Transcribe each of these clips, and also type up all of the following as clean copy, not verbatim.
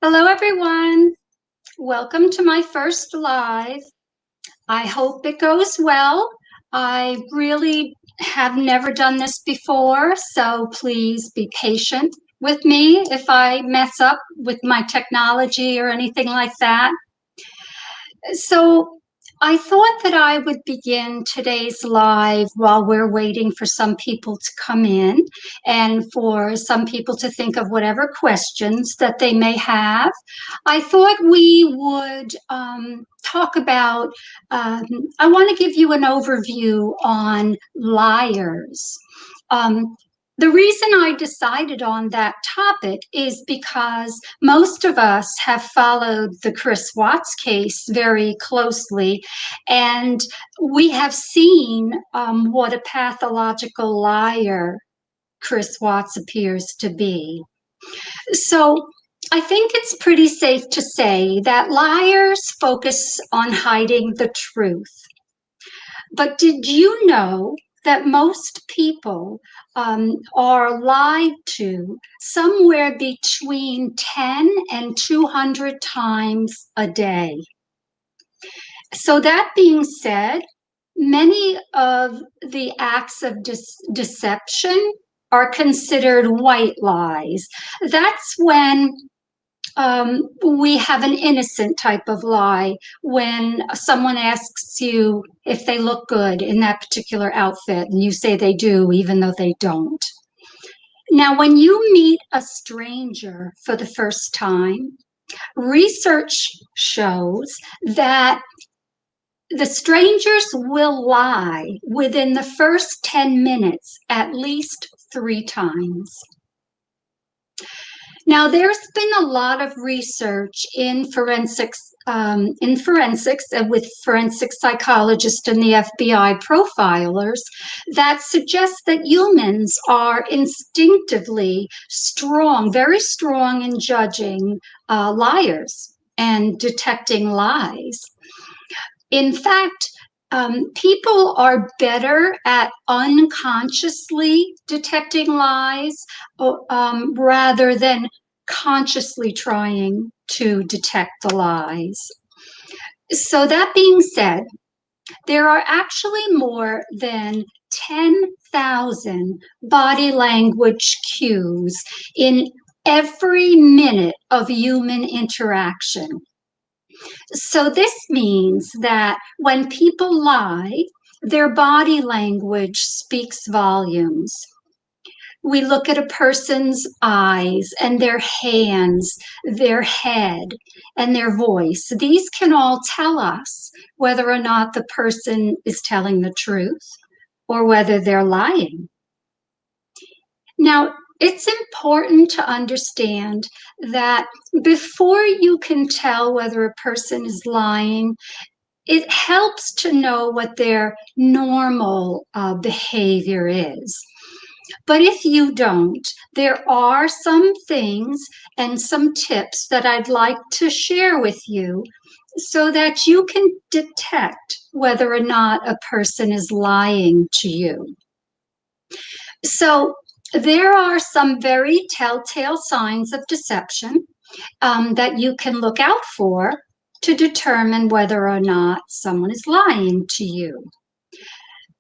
Hello, everyone. Welcome to my first live. I hope it goes well. I really have never done this before, so please be patient with me if I mess up with my technology or anything like that. So I thought that I would begin today's live while we're waiting for some people to come in and for some people to think of whatever questions that they may have. I thought we would talk about, I want to give you an overview on liars. Um, the reason I decided on that topic is because most of us have followed the Chris Watts case very closely, and we have seen what a pathological liar Chris Watts appears to be. So I think it's pretty safe to say that liars focus on hiding the truth. But did you know that most people are lied to somewhere between 10 and 200 times a day? So, that being said, many of the acts of deception are considered white lies. That's when we have an innocent type of lie when someone asks you if they look good in that particular outfit and you say they do, even though they don't. Now, when you meet a stranger for the first time, research shows that the strangers will lie within the first 10 minutes at least 3 times. Now, there's been a lot of research in forensics, with forensic psychologists and the FBI profilers that suggest that humans are instinctively strong, very strong in judging liars and detecting lies. In fact, people are better at unconsciously detecting lies rather than consciously trying to detect the lies. So, that being said, there are actually more than 10,000 body language cues in every minute of human interaction. So this means that when people lie, their body language speaks volumes. We look at a person's eyes and their hands, their head, and their voice. These can all tell us whether or not the person is telling the truth or whether they're lying. Now, it's important to understand that before you can tell whether a person is lying, it helps to know what their normal behavior is. But if you don't, there are some things and some tips that I'd like to share with you so that you can detect whether or not a person is lying to you. So, there are some very telltale signs of deception that you can look out for to determine whether or not someone is lying to you.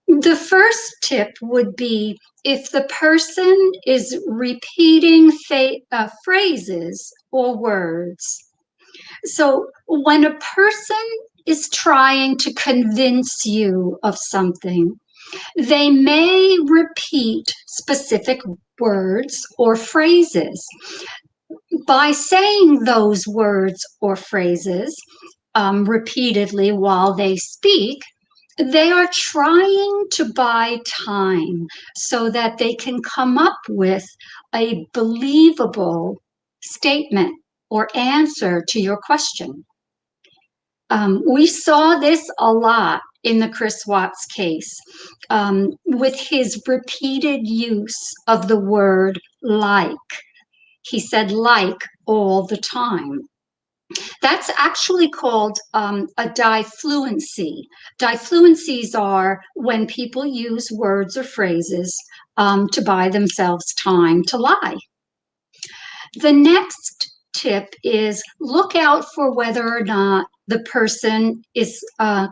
The first tip would be if the person is repeating phrases or words. So when a person is trying to convince you of something, they may repeat specific words or phrases. By saying those words or phrases repeatedly while they speak, they are trying to buy time so that they can come up with a believable statement or answer to your question. We saw this a lot in the Chris Watts case with his repeated use of the word like. He said like all the time. That's actually called a difluency. Difluencies are when people use words or phrases to buy themselves time to lie. The next tip is look out for whether or not the person is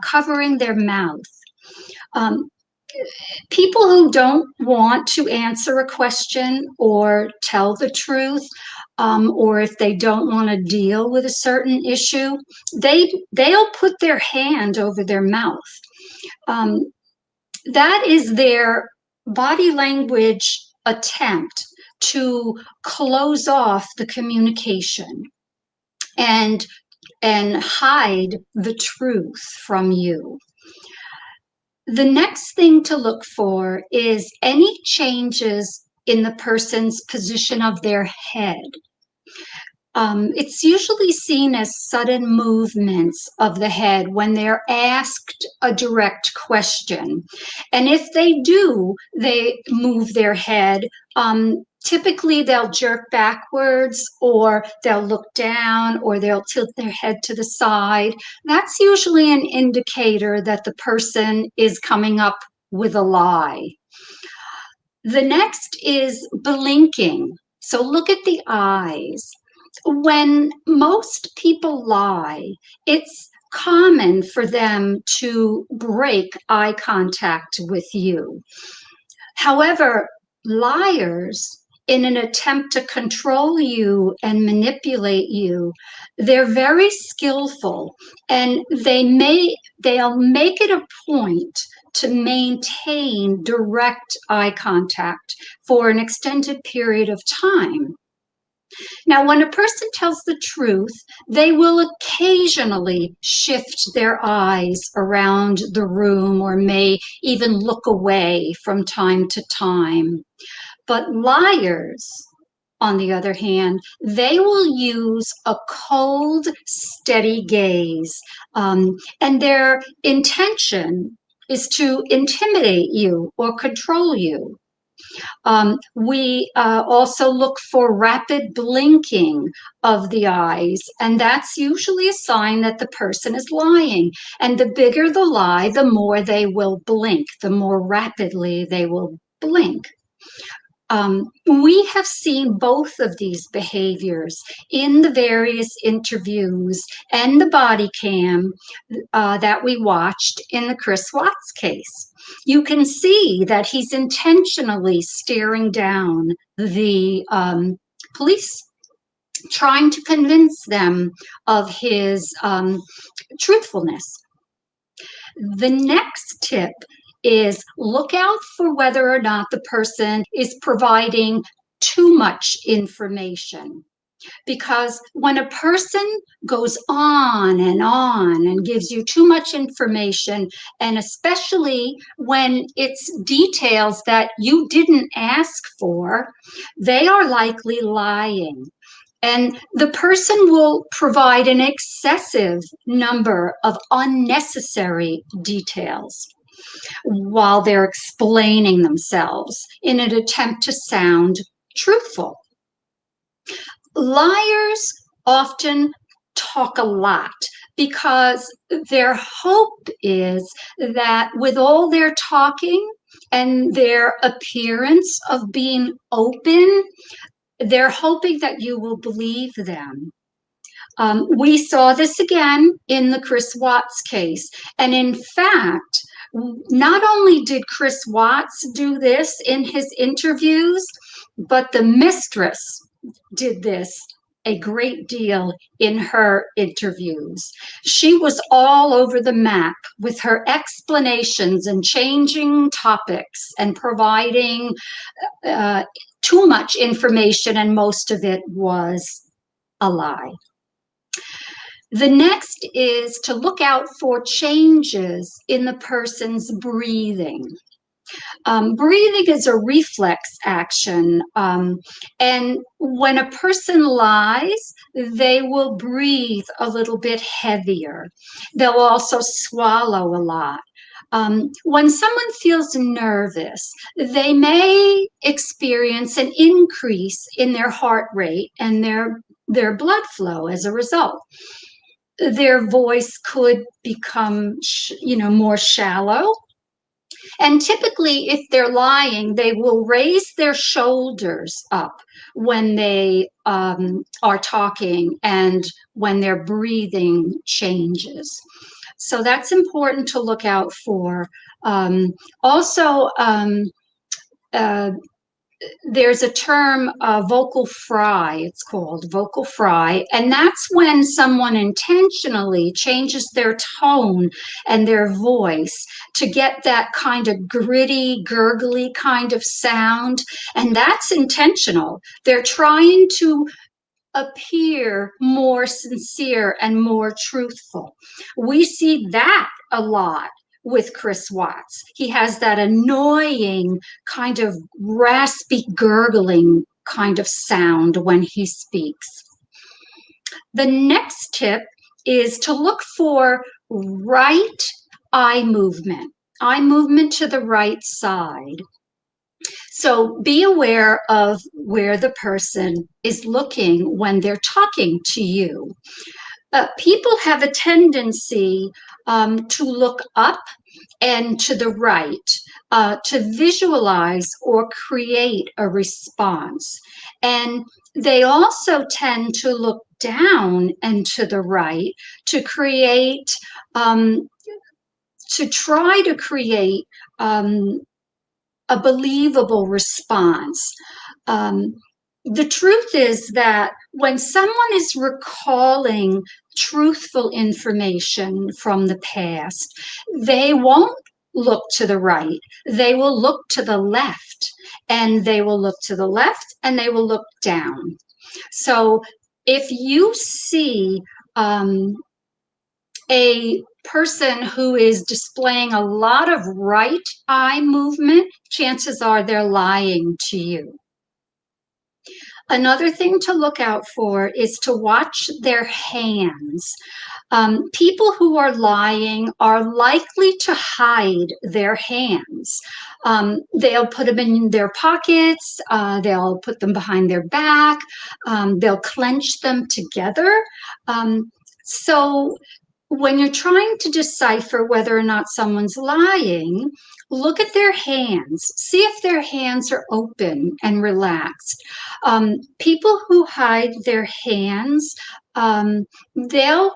covering their mouth. Um, People who don't want to answer a question or tell the truth, or if they don't want to deal with a certain issue, they'll put their hand over their mouth. Um, that is their body language attempt to close off the communication and hide the truth from you. The next thing to look for is any changes in the person's position of their head. It's usually seen as sudden movements of the head when they're asked a direct question. And if they move their head, typically they'll jerk backwards, or they'll look down, or they'll tilt their head to the side. That's usually an indicator that the person is coming up with a lie. The next is blinking. So look at the eyes. When most people lie, it's common for them to break eye contact with you. However, liars, in an attempt to control you and manipulate you, they're very skillful, and they'll make it a point to maintain direct eye contact for an extended period of time. Now, when a person tells the truth, they will occasionally shift their eyes around the room or may even look away from time to time. But liars, on the other hand, they will use a cold, steady gaze, and their intention is to intimidate you or control you. We also look for rapid blinking of the eyes, and that's usually a sign that the person is lying. And the bigger the lie, the more they will blink, the more rapidly they will blink. We have seen both of these behaviors in the various interviews and the body cam that we watched in the Chris Watts case. You can see that he's intentionally staring down the police, trying to convince them of his truthfulness. The next tip is look out for whether or not the person is providing too much information. Because when a person goes on and gives you too much information, and especially when it's details that you didn't ask for, they are likely lying. And the person will provide an excessive number of unnecessary details while they're explaining themselves in an attempt to sound truthful. Liars often talk a lot because their hope is that with all their talking and their appearance of being open, they're hoping that you will believe them. We saw this again in the Chris Watts case. And in fact, not only did Chris Watts do this in his interviews, but the mistress did this a great deal in her interviews. She was all over the map with her explanations and changing topics and providing too much information, and most of it was a lie. The next is to look out for changes in the person's breathing. Breathing is a reflex action, and when a person lies, they will breathe a little bit heavier. They'll also swallow a lot. When someone feels nervous, they may experience an increase in their heart rate and their blood flow as a result. Their voice could become, more shallow. And typically, if they're lying, they will raise their shoulders up when they are talking and when their breathing changes. So that's important to look out for. Also, uh, there's a term, vocal fry, it's called vocal fry, and that's when someone intentionally changes their tone and their voice to get that kind of gritty, gurgly kind of sound, and that's intentional. They're trying to appear more sincere and more truthful. We see that a lot with Chris Watts. He has that annoying kind of raspy, gurgling kind of sound when he speaks. The next tip is to look for right eye movement to the right side. So be aware of where the person is looking when they're talking to you. People have a tendency to look up and to the right, to visualize or create a response. And they also tend to look down and to the right to create, to try to create a believable response. Um, the truth is that when someone is recalling truthful information from the past, they won't look to the right. They will look to the left, and they will look to the left, and they will look down. So if you see a person who is displaying a lot of right eye movement, chances are they're lying to you. Another thing to look out for is to watch their hands. People who are lying are likely to hide their hands. They'll put them in their pockets, they'll put them behind their back, they'll clench them together. So when you're trying to decipher whether or not someone's lying, look at their hands. See if their hands are open and relaxed. People who hide their hands, they'll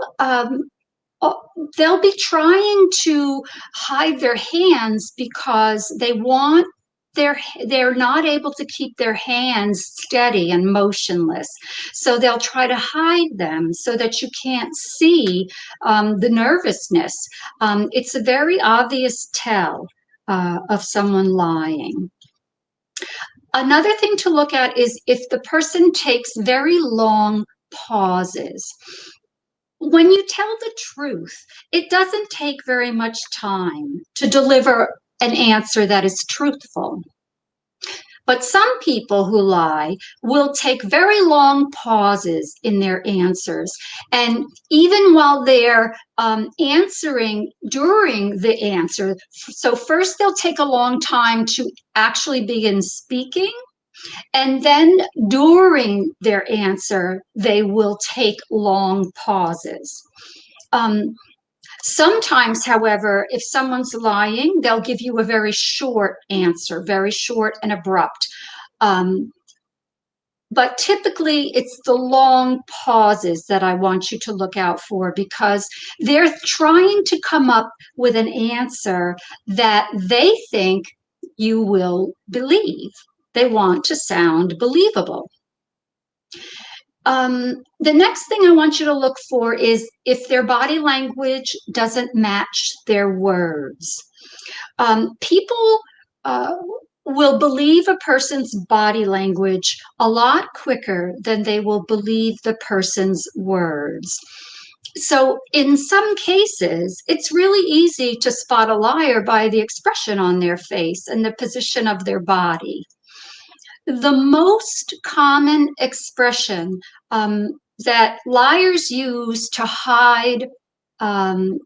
they'll be trying to hide their hands because they're not able to keep their hands steady and motionless. So they'll try to hide them so that you can't see the nervousness. It's a very obvious tell of someone lying. Another thing to look at is if the person takes very long pauses. When you tell the truth, it doesn't take very much time to deliver an answer that is truthful. But some people who lie will take very long pauses in their answers. And even while they're answering during the answer, so first they'll take a long time to actually begin speaking. And then during their answer, they will take long pauses. Sometimes, however, if someone's lying, they'll give you a very short answer, very short and abrupt. But typically, it's the long pauses that I want you to look out for because they're trying to come up with an answer that they think you will believe. They want to sound believable. The next thing I want you to look for is if their body language doesn't match their words. People will believe a person's body language a lot quicker than they will believe the person's words. So in some cases, it's really easy to spot a liar by the expression on their face and the position of their body. The most common expression that liars use to hide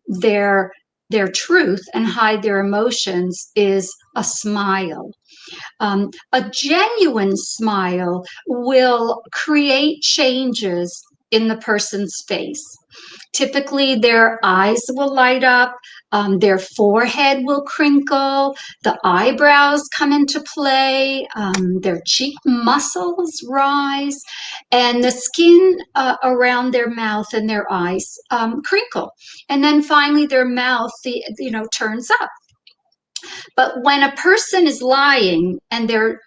their truth and hide their emotions is a smile. A genuine smile will create changes in the person's face. Typically, their eyes will light up, their forehead will crinkle, the eyebrows come into play, their cheek muscles rise, and the skin around their mouth and their eyes crinkle. And then finally, their mouth, turns up. But when a person is lying and they're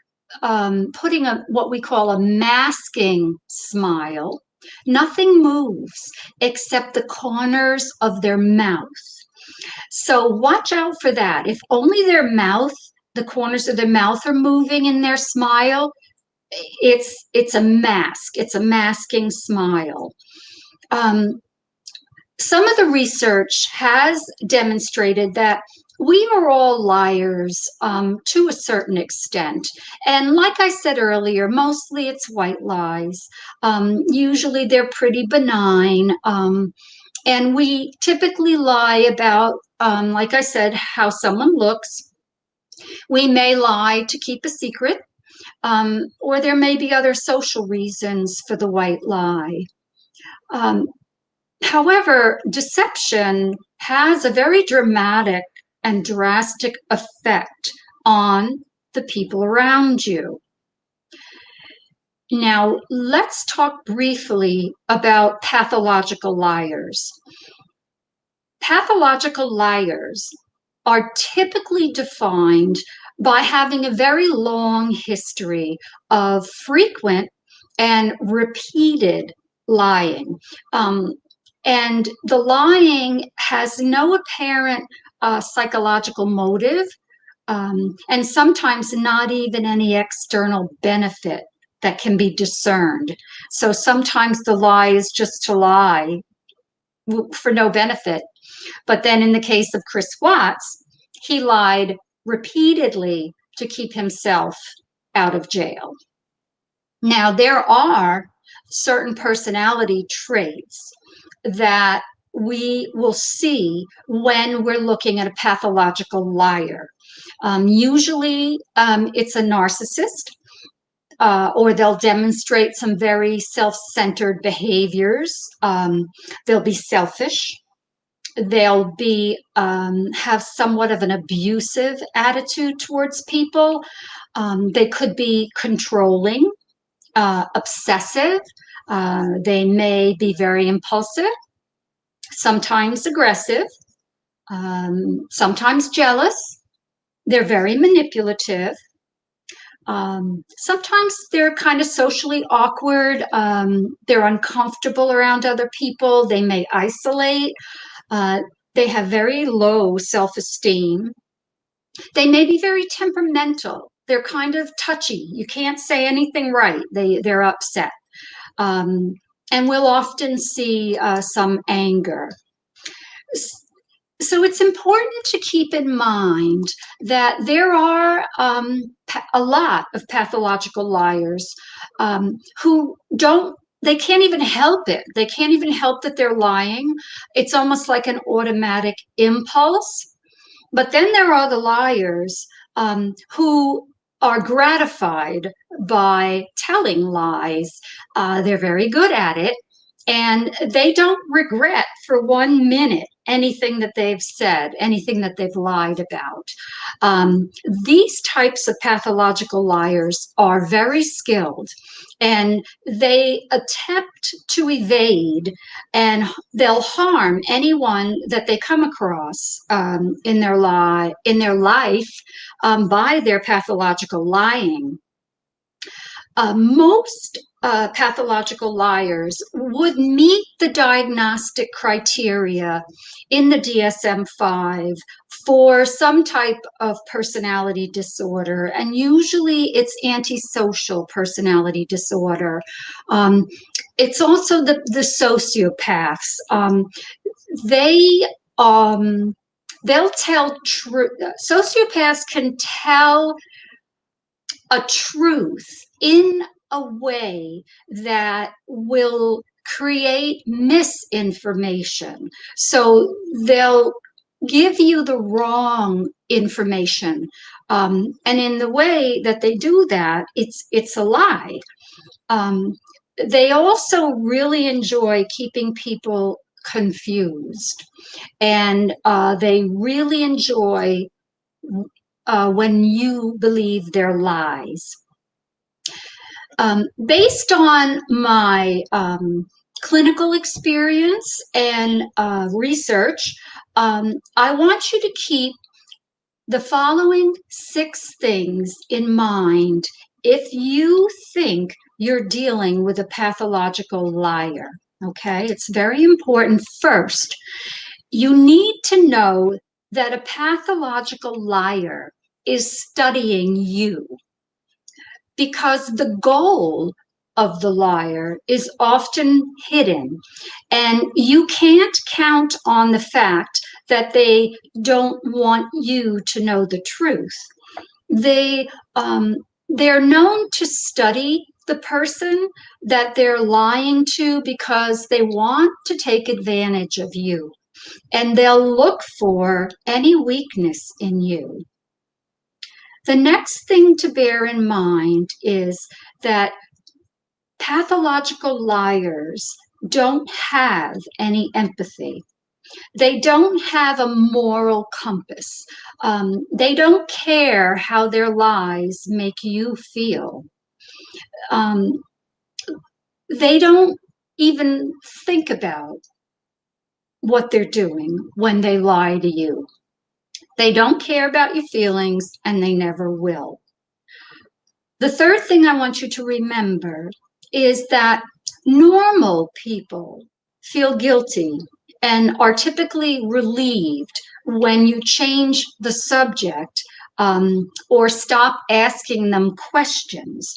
putting what we call a masking smile, nothing moves except the corners of their mouth. So watch out for that. If only the corners of their mouth are moving in their smile, it's a mask. It's a masking smile. Some of the research has demonstrated that we are all liars to a certain extent. And like I said earlier, mostly it's white lies. Usually they're pretty benign. And we typically lie about, like I said, how someone looks. We may lie to keep a secret, or there may be other social reasons for the white lie. However, deception has a very dramatic and drastic effect on the people around you. Now, let's talk briefly about pathological liars. Pathological liars are typically defined by having a very long history of frequent and repeated lying. And the lying has no apparent psychological motive, and sometimes not even any external benefit that can be discerned. So sometimes the lie is just to lie for no benefit. But then in the case of Chris Watts, he lied repeatedly to keep himself out of jail. Now, there are certain personality traits that we will see when we're looking at a pathological liar. Usually, it's a narcissist, or they'll demonstrate some very self-centered behaviors. They'll be selfish. They'll be have somewhat of an abusive attitude towards people. They could be controlling, obsessive. They may be very impulsive, sometimes aggressive, sometimes jealous. They're very manipulative. Sometimes they're kind of socially awkward. They're uncomfortable around other people. They may isolate. They have very low self-esteem. They may be very temperamental. They're kind of touchy. You can't say anything right. They're upset. And we'll often see some anger. So it's important to keep in mind that there are a lot of pathological liars who they can't even help it. They can't even help that they're lying. It's almost like an automatic impulse. But then there are the liars who are gratified by telling lies. They're very good at it, and they don't regret for 1 minute anything that they've said, anything that they've lied about. These types of pathological liars are very skilled, and they attempt to evade, and they'll harm anyone that they come across in their life by their pathological lying. Most pathological liars would meet the diagnostic criteria in the DSM-5 for some type of personality disorder, and usually it's antisocial personality disorder. It's also the sociopaths. They'll tell truth. Sociopaths can tell a truth in a way that will create misinformation. So they'll give you the wrong information. And in the way that they do that, it's a lie. They also really enjoy keeping people confused, and they really enjoy when you believe their lies. Based on my clinical experience and research, I want you to keep the following 6 things in mind if you think you're dealing with a pathological liar. Okay, it's very important. First, you need to know that a pathological liar is studying you, because the goal of the liar is often hidden, and you can't count on the fact that they don't want you to know the truth. They they're known to study the person that they're lying to because they want to take advantage of you, and they'll look for any weakness in you. The next thing to bear in mind is that pathological liars don't have any empathy. They don't have a moral compass. They don't care how their lies make you feel. Um, they don't even think about what they're doing when they lie to you. They don't care about your feelings, and they never will. The third thing I want you to remember is that normal people feel guilty and are typically relieved when you change the subject, or stop asking them questions.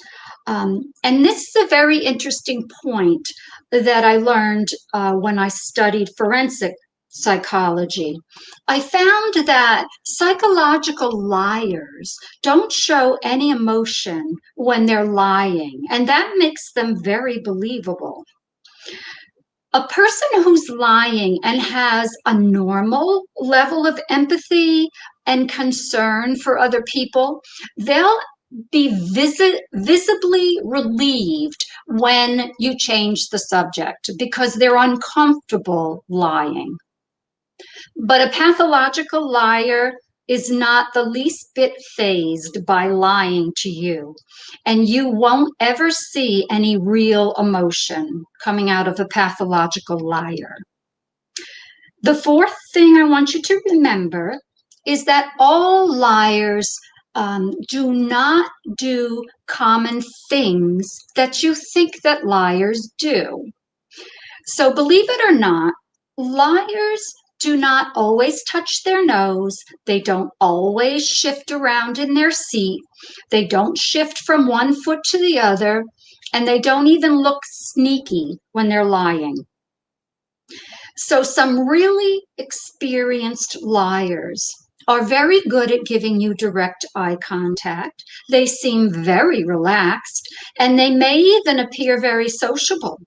And this is a very interesting point that I learned when I studied forensic psychology. I found that psychological liars don't show any emotion when they're lying, and that makes them very believable. A person who's lying and has a normal level of empathy and concern for other people, they'll be visibly relieved when you change the subject because they're uncomfortable lying. But a pathological liar is not the least bit fazed by lying to you, and you won't ever see any real emotion coming out of a pathological liar. The fourth thing I want you to remember is that all liars do not do common things that you think that liars do. So believe it or not, liars do not always touch their nose. They don't always shift around in their seat. They don't shift from one foot to the other, and they don't even look sneaky when they're lying. So some really experienced liars are very good at giving you direct eye contact. They seem very relaxed, and they may even appear very sociable.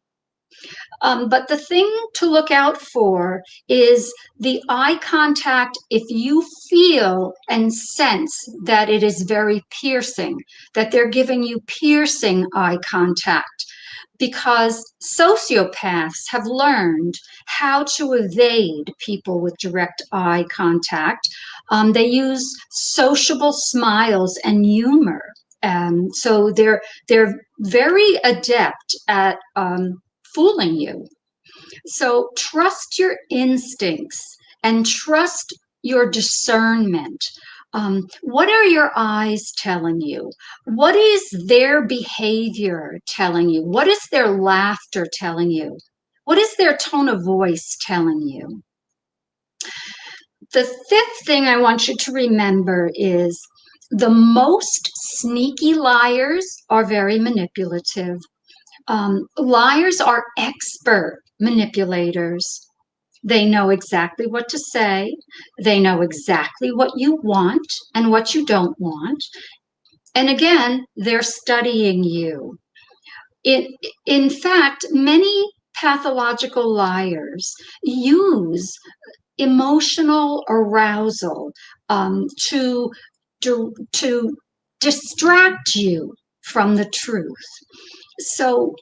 But the thing to look out for is the eye contact if you feel and sense that it is very piercing, that they're giving you piercing eye contact, because sociopaths have learned how to evade people with direct eye contact. They use sociable smiles and humor. So they're very adept at fooling you. So trust your instincts and trust your discernment. What are your eyes telling you? What is their behavior telling you? What is their laughter telling you? What is their tone of voice telling you? The fifth thing I want you to remember is the most sneaky liars are very manipulative. Liars are expert manipulators. They know exactly what to say. They know exactly what you want and what you don't want. And again, they're studying you. In fact, many pathological liars use emotional arousal to distract you from the truth. So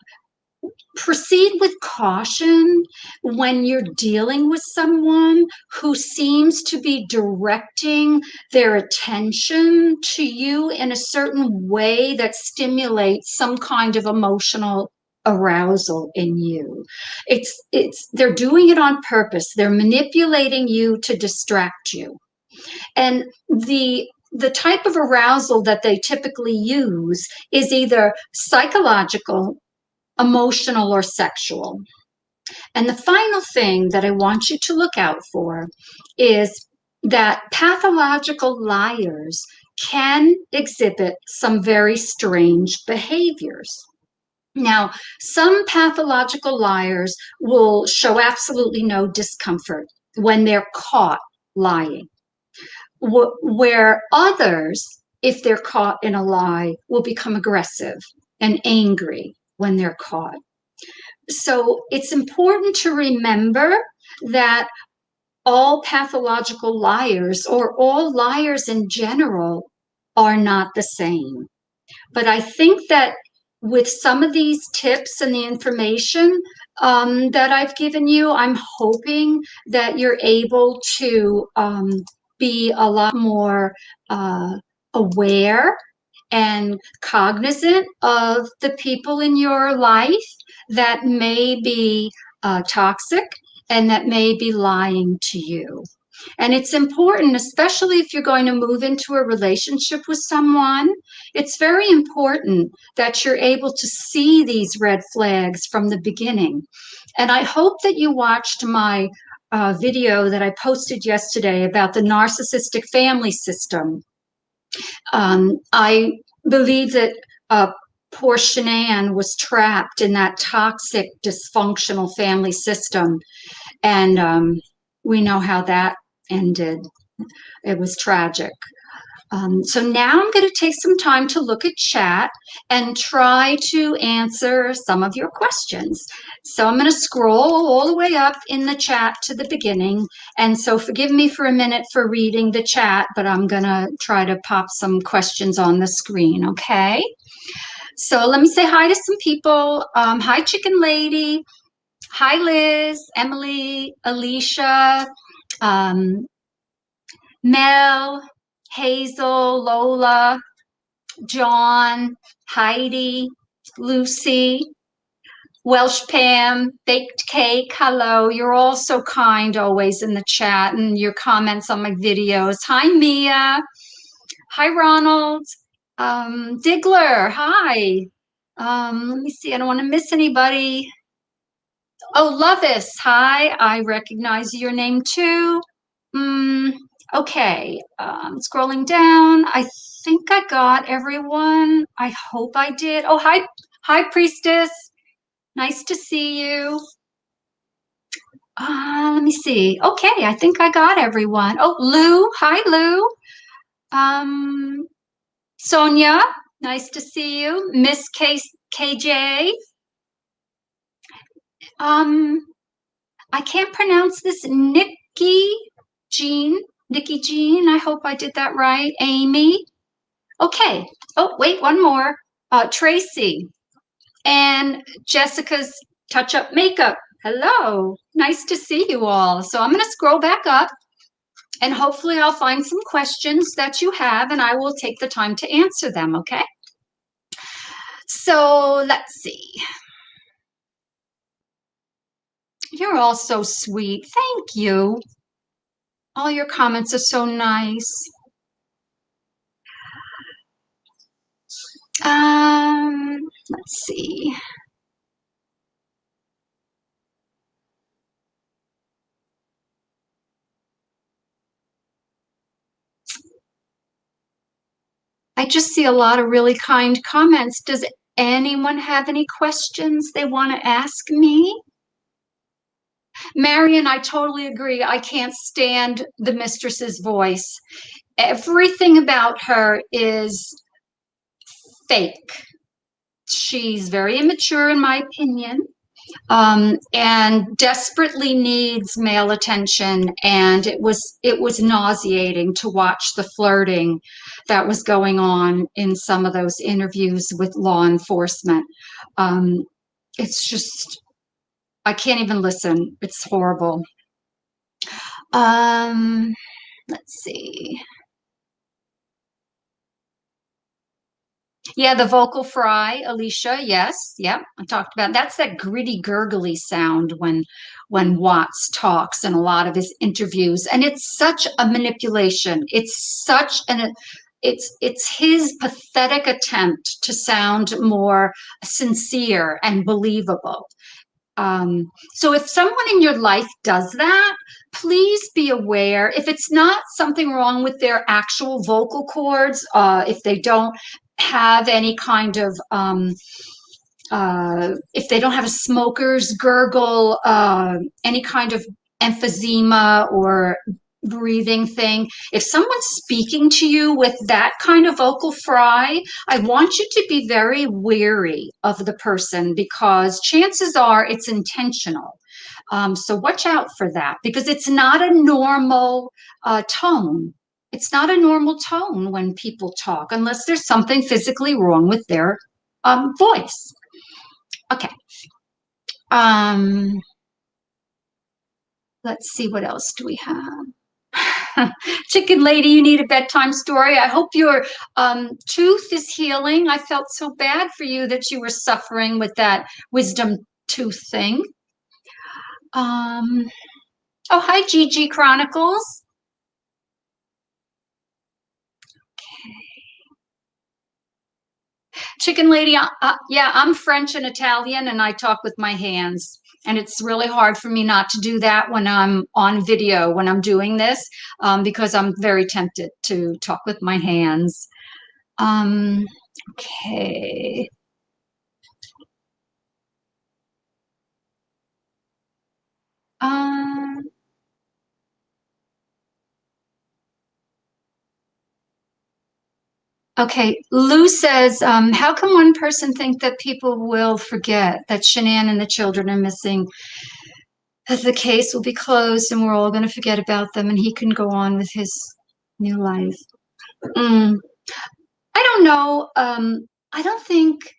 proceed with caution when you're dealing with someone who seems to be directing their attention to you in a certain way that stimulates some kind of emotional arousal in you. They're doing it on purpose. They're manipulating you to distract you. And the type of arousal that they typically use is either psychological, emotional, or sexual. And the final thing that I want you to look out for is that pathological liars can exhibit some very strange behaviors. Now, some pathological liars will show absolutely no discomfort when they're caught lying, where others, if they're caught in a lie, will become aggressive and angry when they're caught. So it's important to remember that all pathological liars, or all liars in general, are not the same. But I think that with some of these tips and the information that I've given you, I'm hoping that you're able to be a lot more aware and cognizant of the people in your life that may be toxic and that may be lying to you. And it's important, especially if you're going to move into a relationship with someone, it's very important that you're able to see these red flags from the beginning. And I hope that you watched my video that I posted yesterday about the narcissistic family system. I believe that poor Shanann was trapped in that toxic, dysfunctional family system. And we know how that ended. It was tragic. So now I'm going to take some time to look at chat and try to answer some of your questions. So I'm going to scroll all the way up in the chat to the beginning. And so forgive me for a minute for reading the chat, but I'm going to try to pop some questions on the screen, okay? So let me say hi to some people. Hi, Chicken Lady. Hi, Liz, Emily, Alicia, Mel, Hazel, Lola, John, Heidi, Lucy, Welsh Pam, Baked Cake, hello. You're all so kind always in the chat and your comments on my videos. Hi, Mia. Hi, Ronald. Diggler, hi. Let me see, I don't want to miss anybody. Oh, Lovis, hi. I recognize your name too. Okay, scrolling down. I think I got everyone. I hope I did. Oh, hi, Priestess. Nice to see you. Let me see. Okay, I think I got everyone. Oh, Lou. Hi, Lou. Sonia. Nice to see you. Miss KJ. I can't pronounce this. Nikki Jean. I hope I did that right. Amy. Okay. Oh, wait, one more. Tracy. And Jessica's Touch Up Makeup. Hello. Nice to see you all. So I'm going to scroll back up and hopefully I'll find some questions that you have and I will take the time to answer them, okay? So let's see. You're all so sweet. Thank you. All your comments are so nice. Let's see. I just see a lot of really kind comments. Does anyone have any questions they want to ask me? Marion, I totally agree. I can't stand the mistress's voice. Everything about her is fake. She's very immature, in my opinion, and desperately needs male attention. And it was nauseating to watch the flirting that was going on in some of those interviews with law enforcement. it's just, I can't even listen. It's horrible. Um, let's see. Yeah, the vocal fry, Alicia. Yes, yep. I talked about that's that gritty, gurgly sound when Watts talks in a lot of his interviews, and it's such a manipulation. It's his pathetic attempt to sound more sincere and believable. So if someone in your life does that, please be aware if it's not something wrong with their actual vocal cords, if they don't have any kind of, if they don't have a smoker's gurgle, any kind of emphysema or breathing thing. If someone's speaking to you with that kind of vocal fry, I want you to be very wary of the person because chances are it's intentional. So watch out for that because it's not a normal tone. It's not a normal tone when people talk unless there's something physically wrong with their voice. Okay. Um, let's see, what else do we have? Chicken lady, you need a bedtime story. I hope your tooth is healing. I felt so bad for you that you were suffering with that wisdom tooth thing. Oh, hi, Gigi Chronicles. Chicken lady, yeah, I'm French and Italian, and I talk with my hands. And it's really hard for me not to do that when I'm on video, when I'm doing this, because I'm very tempted to talk with my hands. Um, okay. Um, okay. Lou says, how can one person think that people will forget that Shanann and the children are missing? That the case will be closed and we're all going to forget about them and he can go on with his new life. Mm, I don't know. I don't think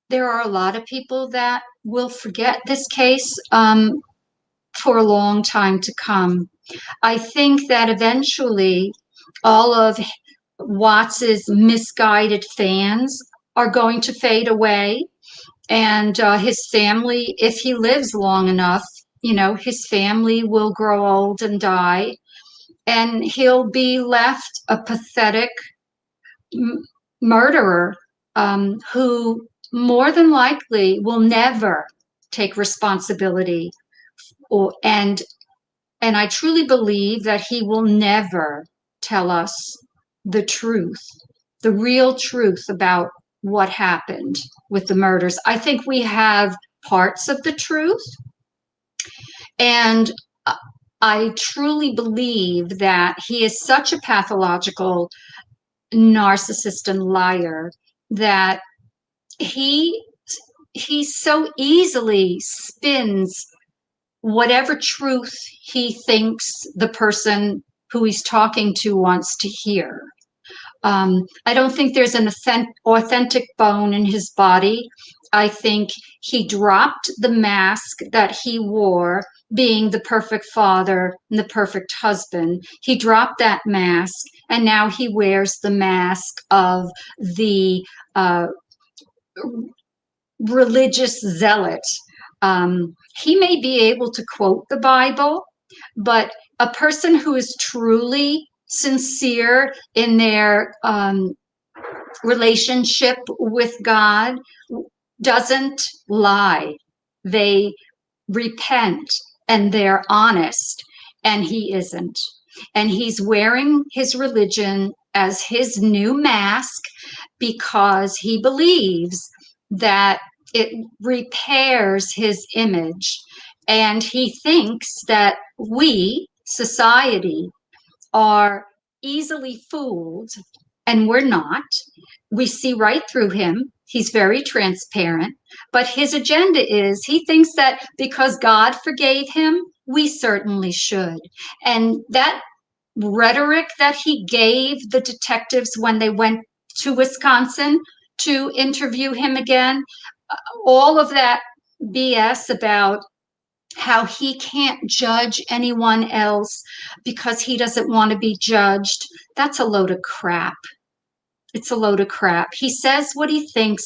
there are a lot of people that will forget this case for a long time to come. I think that eventually all of Watts's misguided fans are going to fade away, and his family, if he lives long enough, his family will grow old and die, and he'll be left a pathetic murderer who more than likely will never take responsibility and I truly believe that he will never tell us the truth, the real truth about what happened with the murders. I think we have parts of the truth, and I truly believe that he is such a pathological narcissist and liar that he he so easily spins whatever truth he thinks the person who he's talking to wants to hear. I don't think there's an authentic bone in his body. I think he dropped the mask that he wore, being the perfect father and the perfect husband. He dropped that mask, and now he wears the mask of the religious zealot. He may be able to quote the Bible, but a person who is truly sincere in their relationship with God doesn't lie. They repent and they're honest, and he isn't. And he's wearing his religion as his new mask because he believes that it repairs his image. And he thinks that we, society, are easily fooled, and we're not. We see right through him. He's very transparent, but his agenda is he thinks that because God forgave him, we certainly should. And that rhetoric that he gave the detectives when they went to Wisconsin to interview him again, all of that BS about how he can't judge anyone else because he doesn't want to be judged, that's a load of crap. It's a load of crap. He says what he thinks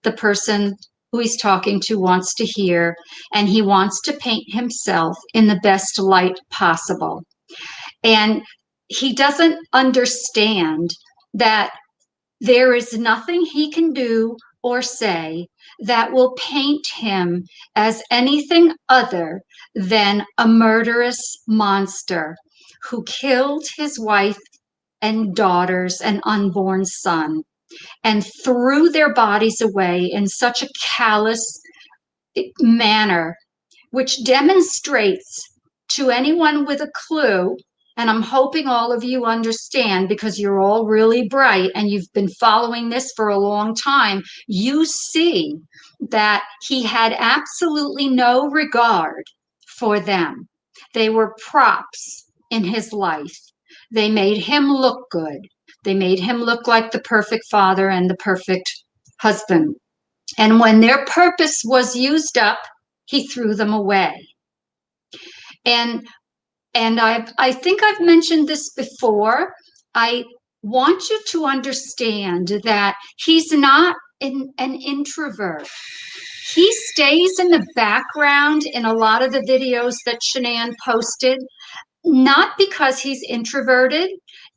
the person who he's talking to wants to hear, and he wants to paint himself in the best light possible. And he doesn't understand that there is nothing he can do or say that will paint him as anything other than a murderous monster who killed his wife and daughters and unborn son and threw their bodies away in such a callous manner, which demonstrates to anyone with a clue, and I'm hoping all of you understand because you're all really bright and you've been following this for a long time, you see that he had absolutely no regard for them. They were props in his life. They made him look good. They made him look like the perfect father and the perfect husband. And when their purpose was used up, he threw them away. And I think I've mentioned this before. I want you to understand that he's not an introvert. He stays in the background in a lot of the videos that Shanann posted, not because he's introverted.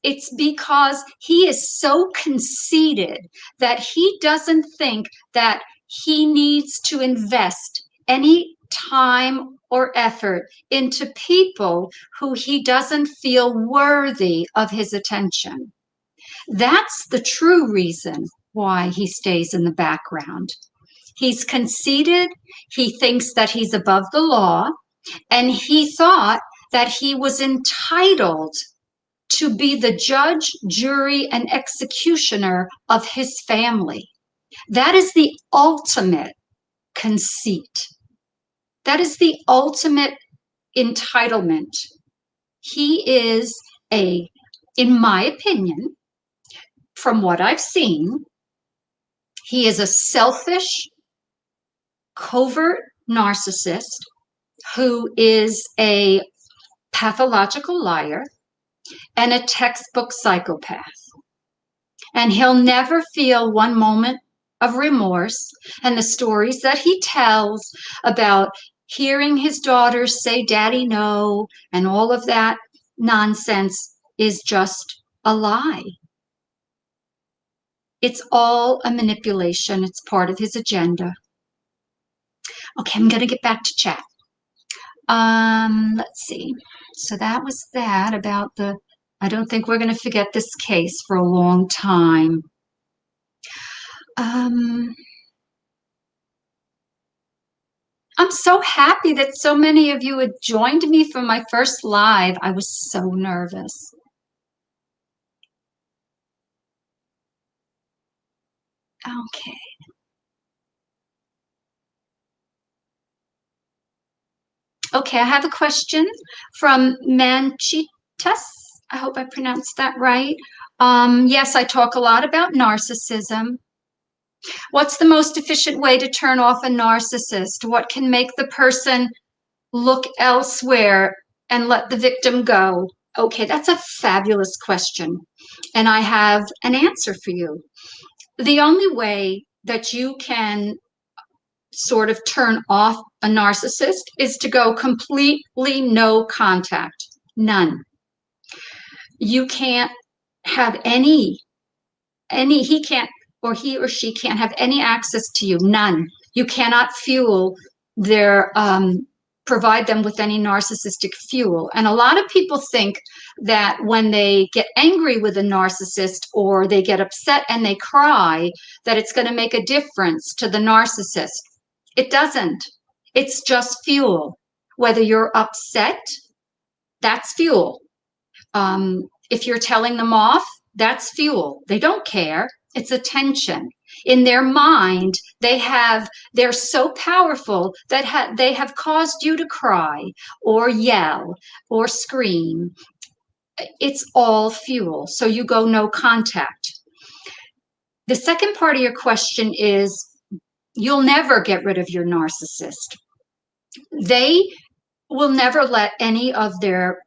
It's because he is so conceited that he doesn't think that he needs to invest any time or effort into people who he doesn't feel worthy of his attention. That's the true reason why he stays in the background. He's conceited. He thinks that he's above the law, and he thought that he was entitled to be the judge, jury, and executioner of his family. That is the ultimate conceit. That is the ultimate entitlement. He is in my opinion, from what I've seen, he is a selfish, covert narcissist who is a pathological liar and a textbook psychopath. And he'll never feel one moment of remorse. And the stories that he tells about hearing his daughters say, "Daddy, no," and all of that nonsense is just a lie. It's all a manipulation. It's part of his agenda. Okay, I'm going to get back to chat. Let's see. So that was that about I don't think we're going to forget this case for a long time. I'm so happy that so many of you had joined me for my first live. I was so nervous. Okay. Okay, I have a question from Manchitas. I hope I pronounced that right. Yes, I talk a lot about narcissism. What's the most efficient way to turn off a narcissist? What can make the person look elsewhere and let the victim go? Okay, that's a fabulous question. And I have an answer for you. The only way that you can sort of turn off a narcissist is to go completely no contact, none. You can't have he can't, or he or she can't have any access to you, none. You cannot fuel provide them with any narcissistic fuel. And a lot of people think that when they get angry with a narcissist or they get upset and they cry, that it's going to make a difference to the narcissist. It doesn't. It's just fuel. Whether you're upset, that's fuel. If you're telling them off, that's fuel. They don't care. It's attention. In their mind, they're so powerful that they have caused you to cry or yell or scream. It's all fuel. So you go no contact. The second part of your question is, You'll never get rid of your narcissist. They will never let any of their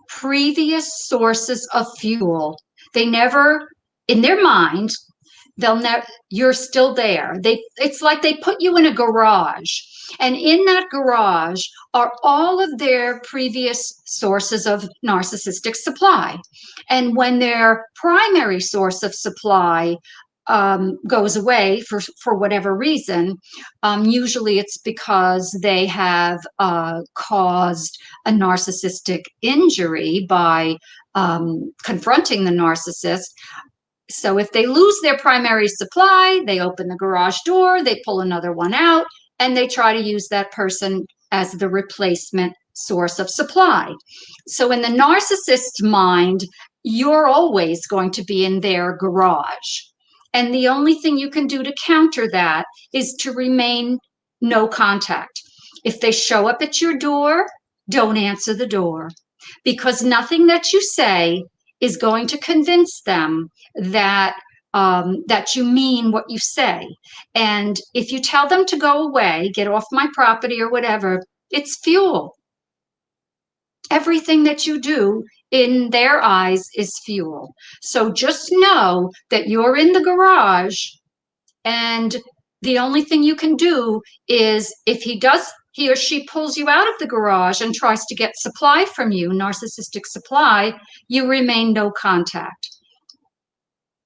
previous sources of fuel, they never, in their mind, they'll never, you're still there. It's like they put you in a garage, and in that garage are all of their previous sources of narcissistic supply. And when their primary source of supply goes away for whatever reason, usually it's because they have caused a narcissistic injury by confronting the narcissist. So if they lose their primary supply, they open the garage door, they pull another one out, and they try to use that person as the replacement source of supply. So in the narcissist's mind, you're always going to be in their garage. And the only thing you can do to counter that is to remain no contact. If they show up at your door, don't answer the door, because nothing that you say is going to convince them that that you mean what you say. And if you tell them to go away, get off my property or whatever, it's fuel. Everything that you do in their eyes is fuel. So just know that you're in the garage, and the only thing you can do is, if he or she pulls you out of the garage and tries to get supply from you, narcissistic supply, you remain no contact.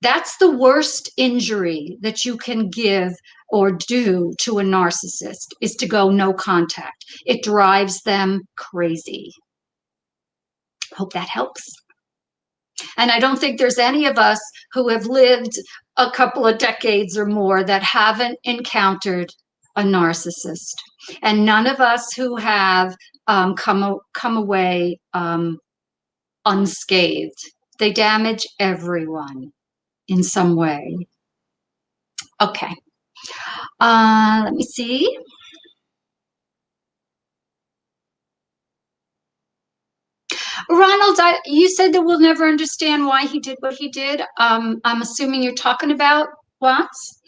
That's the worst injury that you can give or do to a narcissist, is to go no contact. It drives them crazy. Hope that helps. And I don't think there's any of us who have lived a couple of decades or more that haven't encountered a narcissist. And none of us who have come away unscathed. They damage everyone in some way. Okay. Let me see. Ronald, you said that we'll never understand why he did what he did. I'm assuming you're talking about Watts.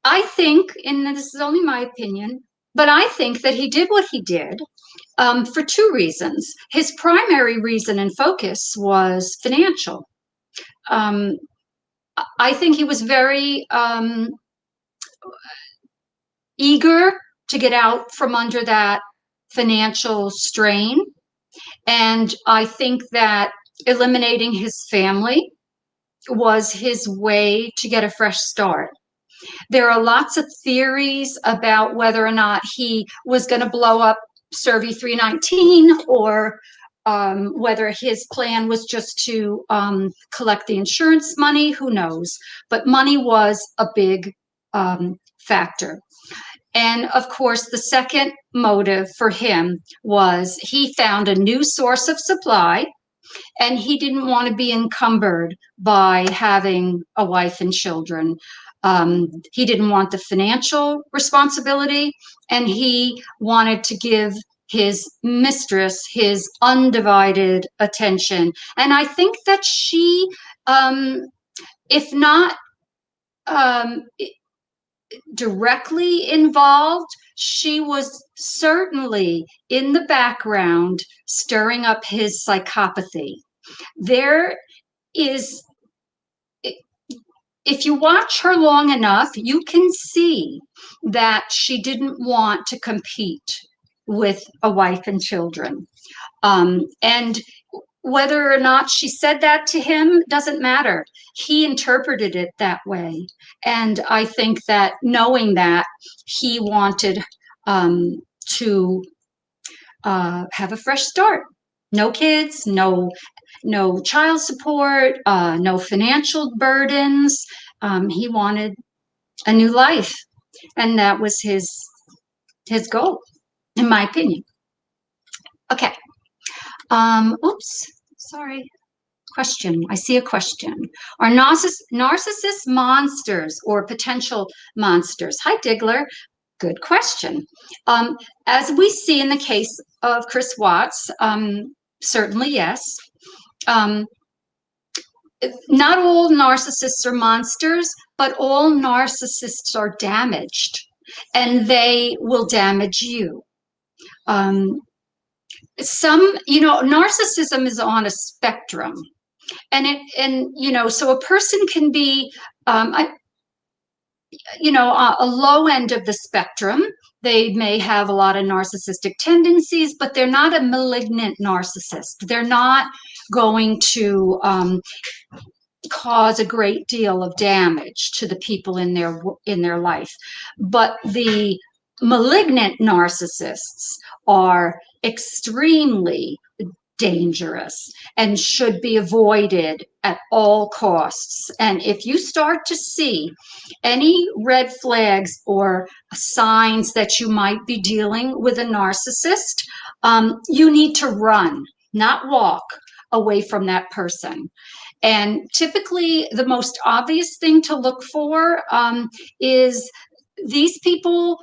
I think, and this is only my opinion, but I think that he did what he did for two reasons. His primary reason and focus was financial. I think he was very eager to get out from under that financial strain. And I think that eliminating his family was his way to get a fresh start. There are lots of theories about whether or not he was going to blow up Survey 319, or whether his plan was just to collect the insurance money. Who knows? But money was a big factor. And of course, the second motive for him was he found a new source of supply, and he didn't want to be encumbered by having a wife and children. He didn't want the financial responsibility, and he wanted to give his mistress his undivided attention. And I think that she, if not directly involved, she was certainly in the background stirring up his psychopathy. There is, if you watch her long enough, you can see that she didn't want to compete with a wife and children. And whether or not she said that to him doesn't matter. He interpreted it that way. And I think that, knowing that, he wanted to have a fresh start. No kids, no child support, no financial burdens. He wanted a new life. And that was his goal, in my opinion. Okay. Oops, sorry. Question. I see a question. Are narcissists monsters or potential monsters? Hi, Diggler. Good question. As we see in the case of Chris Watts, certainly yes. Not all narcissists are monsters, but all narcissists are damaged, and they will damage you. Um, narcissism is on a spectrum, and so a person can be, um, a, a low end of the spectrum. They may have a lot of narcissistic tendencies, but they're not a malignant narcissist. They're not going to cause a great deal of damage to the people in their life. But the malignant narcissists are extremely dangerous and should be avoided at all costs. And if you start to see any red flags or signs that you might be dealing with a narcissist, you need to run, not walk away from that person. And typically, the most obvious thing to look for is these people,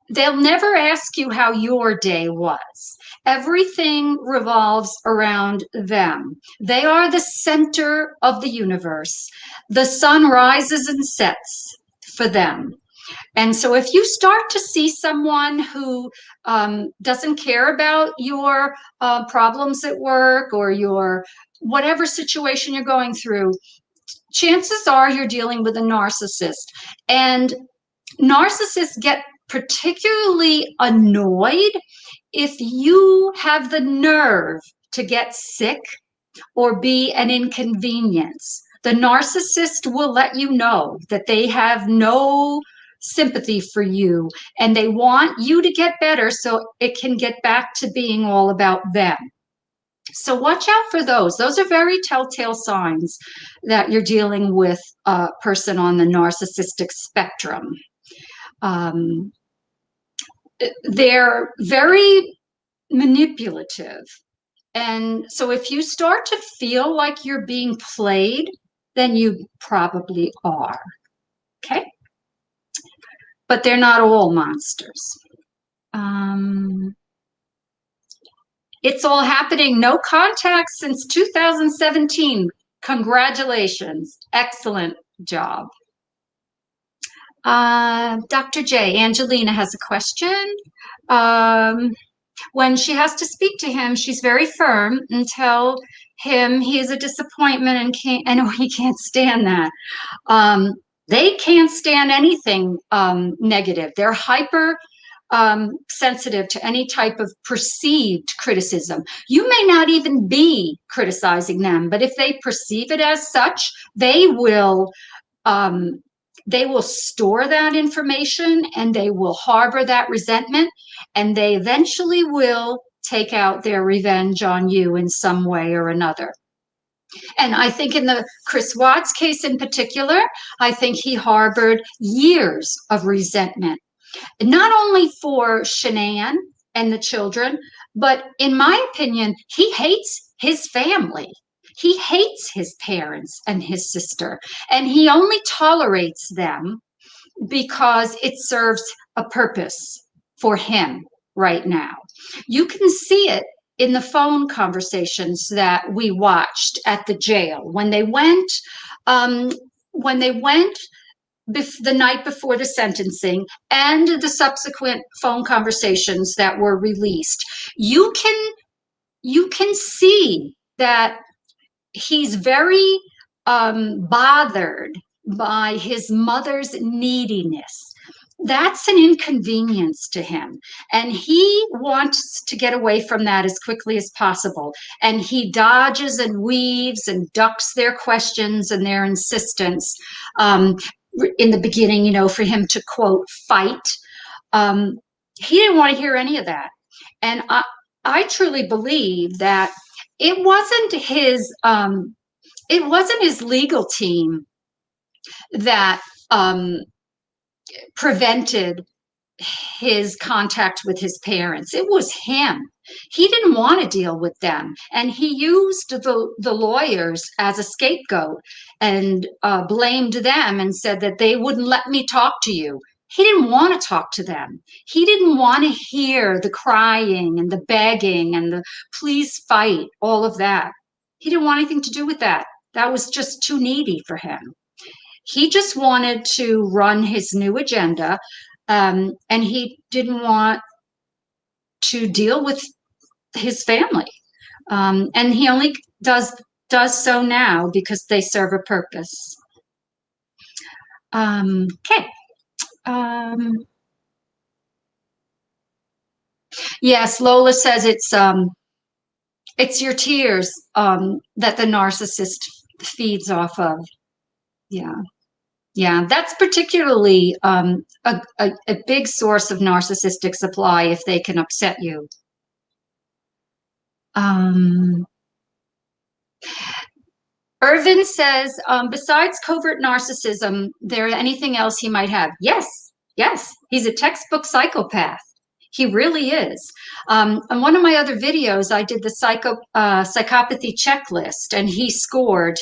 they'll never ask you how your day was. Everything revolves around them. They are the center of the universe. The sun rises and sets for them. And so if you start to see someone who doesn't care about your problems at work or your whatever situation you're going through, chances are you're dealing with a narcissist. And narcissists get particularly annoyed if you have the nerve to get sick or be an inconvenience. The narcissist will let you know that they have no sympathy for you and they want you to get better so it can get back to being all about them. So watch out for those. Those are very telltale signs that you're dealing with a person on the narcissistic spectrum. They're very manipulative. And so if you start to feel like you're being played, then you probably are. Okay? But they're not all monsters. It's all happening. No contact since 2017. Congratulations. Excellent job. Dr. J, Angelina has a question. When she has to speak to him, she's very firm and tell him he is a disappointment and he can't stand that. They can't stand anything negative. They're hyper sensitive to any type of perceived criticism. You may not even be criticizing them, but if they perceive it as such, they will store that information and they will harbor that resentment, and they eventually will take out their revenge on you in some way or another. And I think in the Chris Watts case in particular, I think he harbored years of resentment, not only for Shanann and the children, but in my opinion, he hates his family. He hates his parents and his sister, and he only tolerates them because it serves a purpose for him right now. You can see it in the phone conversations that we watched at the jail when they went the night before the sentencing and the subsequent phone conversations that were released. You can see that he's very bothered by his mother's neediness. That's an inconvenience to him, and he wants to get away from that as quickly as possible. And he dodges and weaves and ducks their questions and their insistence. In the beginning, for him to quote fight, he didn't want to hear any of that. And I truly believe that it wasn't his legal team that prevented his contact with his parents. It was him. He didn't want to deal with them, and he used the lawyers as a scapegoat and blamed them and said that they wouldn't let me talk to you. He didn't want to talk to them. He didn't want to hear the crying and the begging and the please fight, all of that. He didn't want anything to do with that. That was just too needy for him. He just wanted to run his new agenda, and he didn't want to deal with his family. And he only does so now because they serve a purpose. Okay. Yes, Lola says it's your tears that the narcissist feeds off of. Yeah. Yeah, that's particularly a big source of narcissistic supply if they can upset you. Um, Irvin says, besides covert narcissism, there anything else he might have? Yes, yes, he's a textbook psychopath. He really is. On one of my other videos, I did the psychopathy checklist, and he scored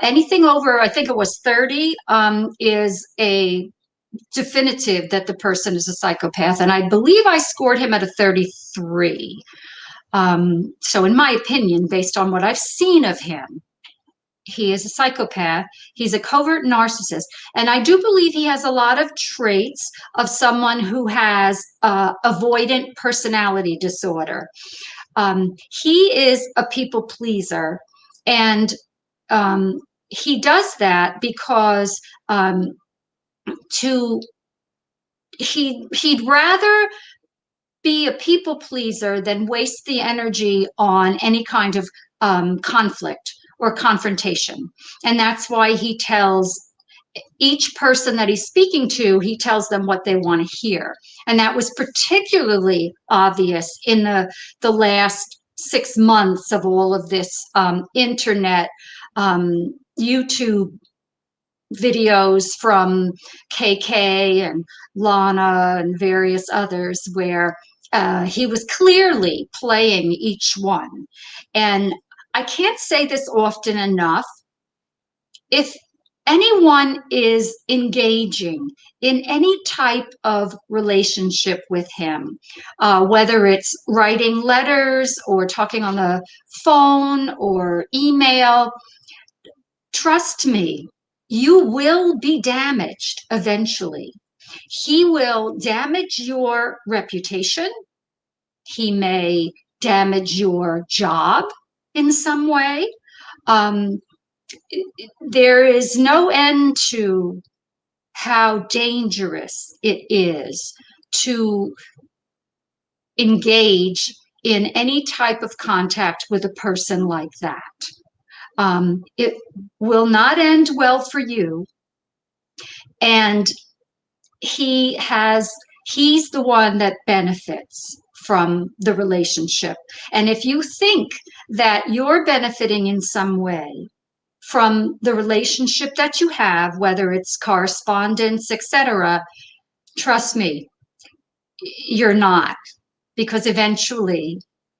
anything over, I think it was 30, is a definitive that the person is a psychopath. And I believe I scored him at a 33. So in my opinion, based on what I've seen of him, he is a psychopath. He's a covert narcissist. And I do believe he has a lot of traits of someone who has avoidant personality disorder. He is a people pleaser. And he does that because he'd rather be a people pleaser than waste the energy on any kind of conflict or confrontation. And that's why he tells each person that he's speaking to, he tells them what they want to hear. And that was particularly obvious in the last 6 months of all of this internet, YouTube videos from KK and Lana and various others where he was clearly playing each one. And I can't say this often enough. If anyone is engaging in any type of relationship with him, whether it's writing letters or talking on the phone or email, trust me, you will be damaged eventually. He will damage your reputation. He may damage your job in some way. There is no end to how dangerous it is to engage in any type of contact with a person like that. It will not end well for you. And he's the one that benefits from the relationship. And if you think that you're benefiting in some way from the relationship that you have, whether it's correspondence, etc., trust me, you're not, because eventually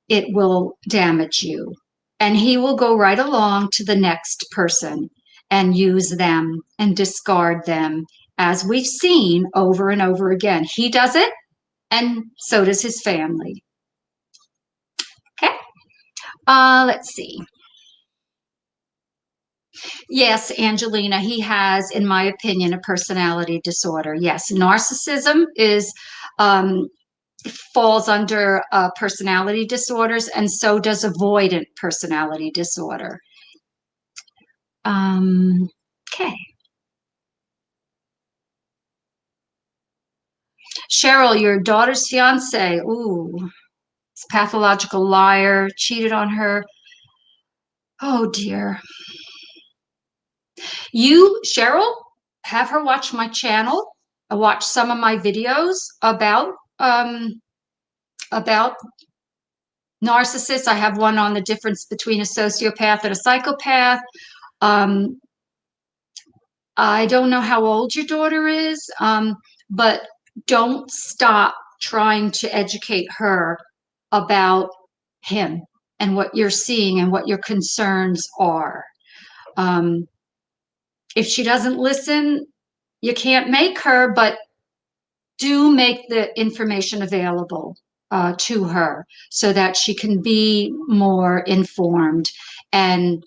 it will damage you. And he will go right along to the next person and use them and discard them, as we've seen over and over again. He does it, and so does his family. Okay, let's see. Yes, Angelina, he has, in my opinion, a personality disorder. Yes, narcissism falls under personality disorders, and so does avoidant personality disorder. Okay. Cheryl, your daughter's fiance, ooh, it's a pathological liar, cheated on her. Oh dear. You, Cheryl, have her watch my channel. Watch some of my videos about narcissists. I have one on the difference between a sociopath and a psychopath. I don't know how old your daughter is, but don't stop trying to educate her about him and what you're seeing and what your concerns are. If she doesn't listen, you can't make her, but do make the information available to her so that she can be more informed and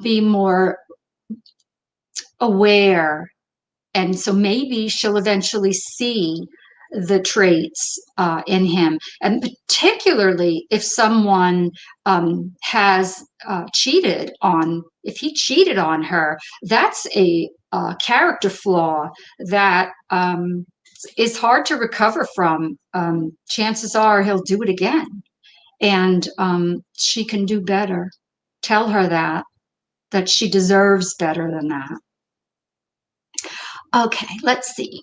be more aware. And so maybe she'll eventually see the traits in him. And particularly if someone has cheated on, if he cheated on her, that's a character flaw that is hard to recover from. Chances are he'll do it again. And she can do better. Tell her that she deserves better than that. Okay, let's see.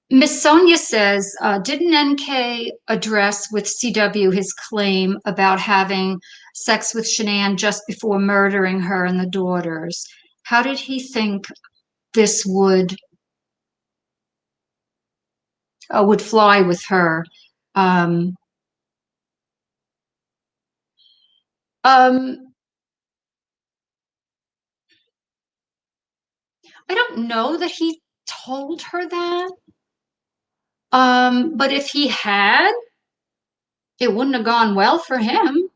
Miss Sonia says, didn't NK address with CW his claim about having sex with Shanann just before murdering her and the daughters? How did he think this would fly with her? Um, um, I don't know that he told her that. But if he had, it wouldn't have gone well for him.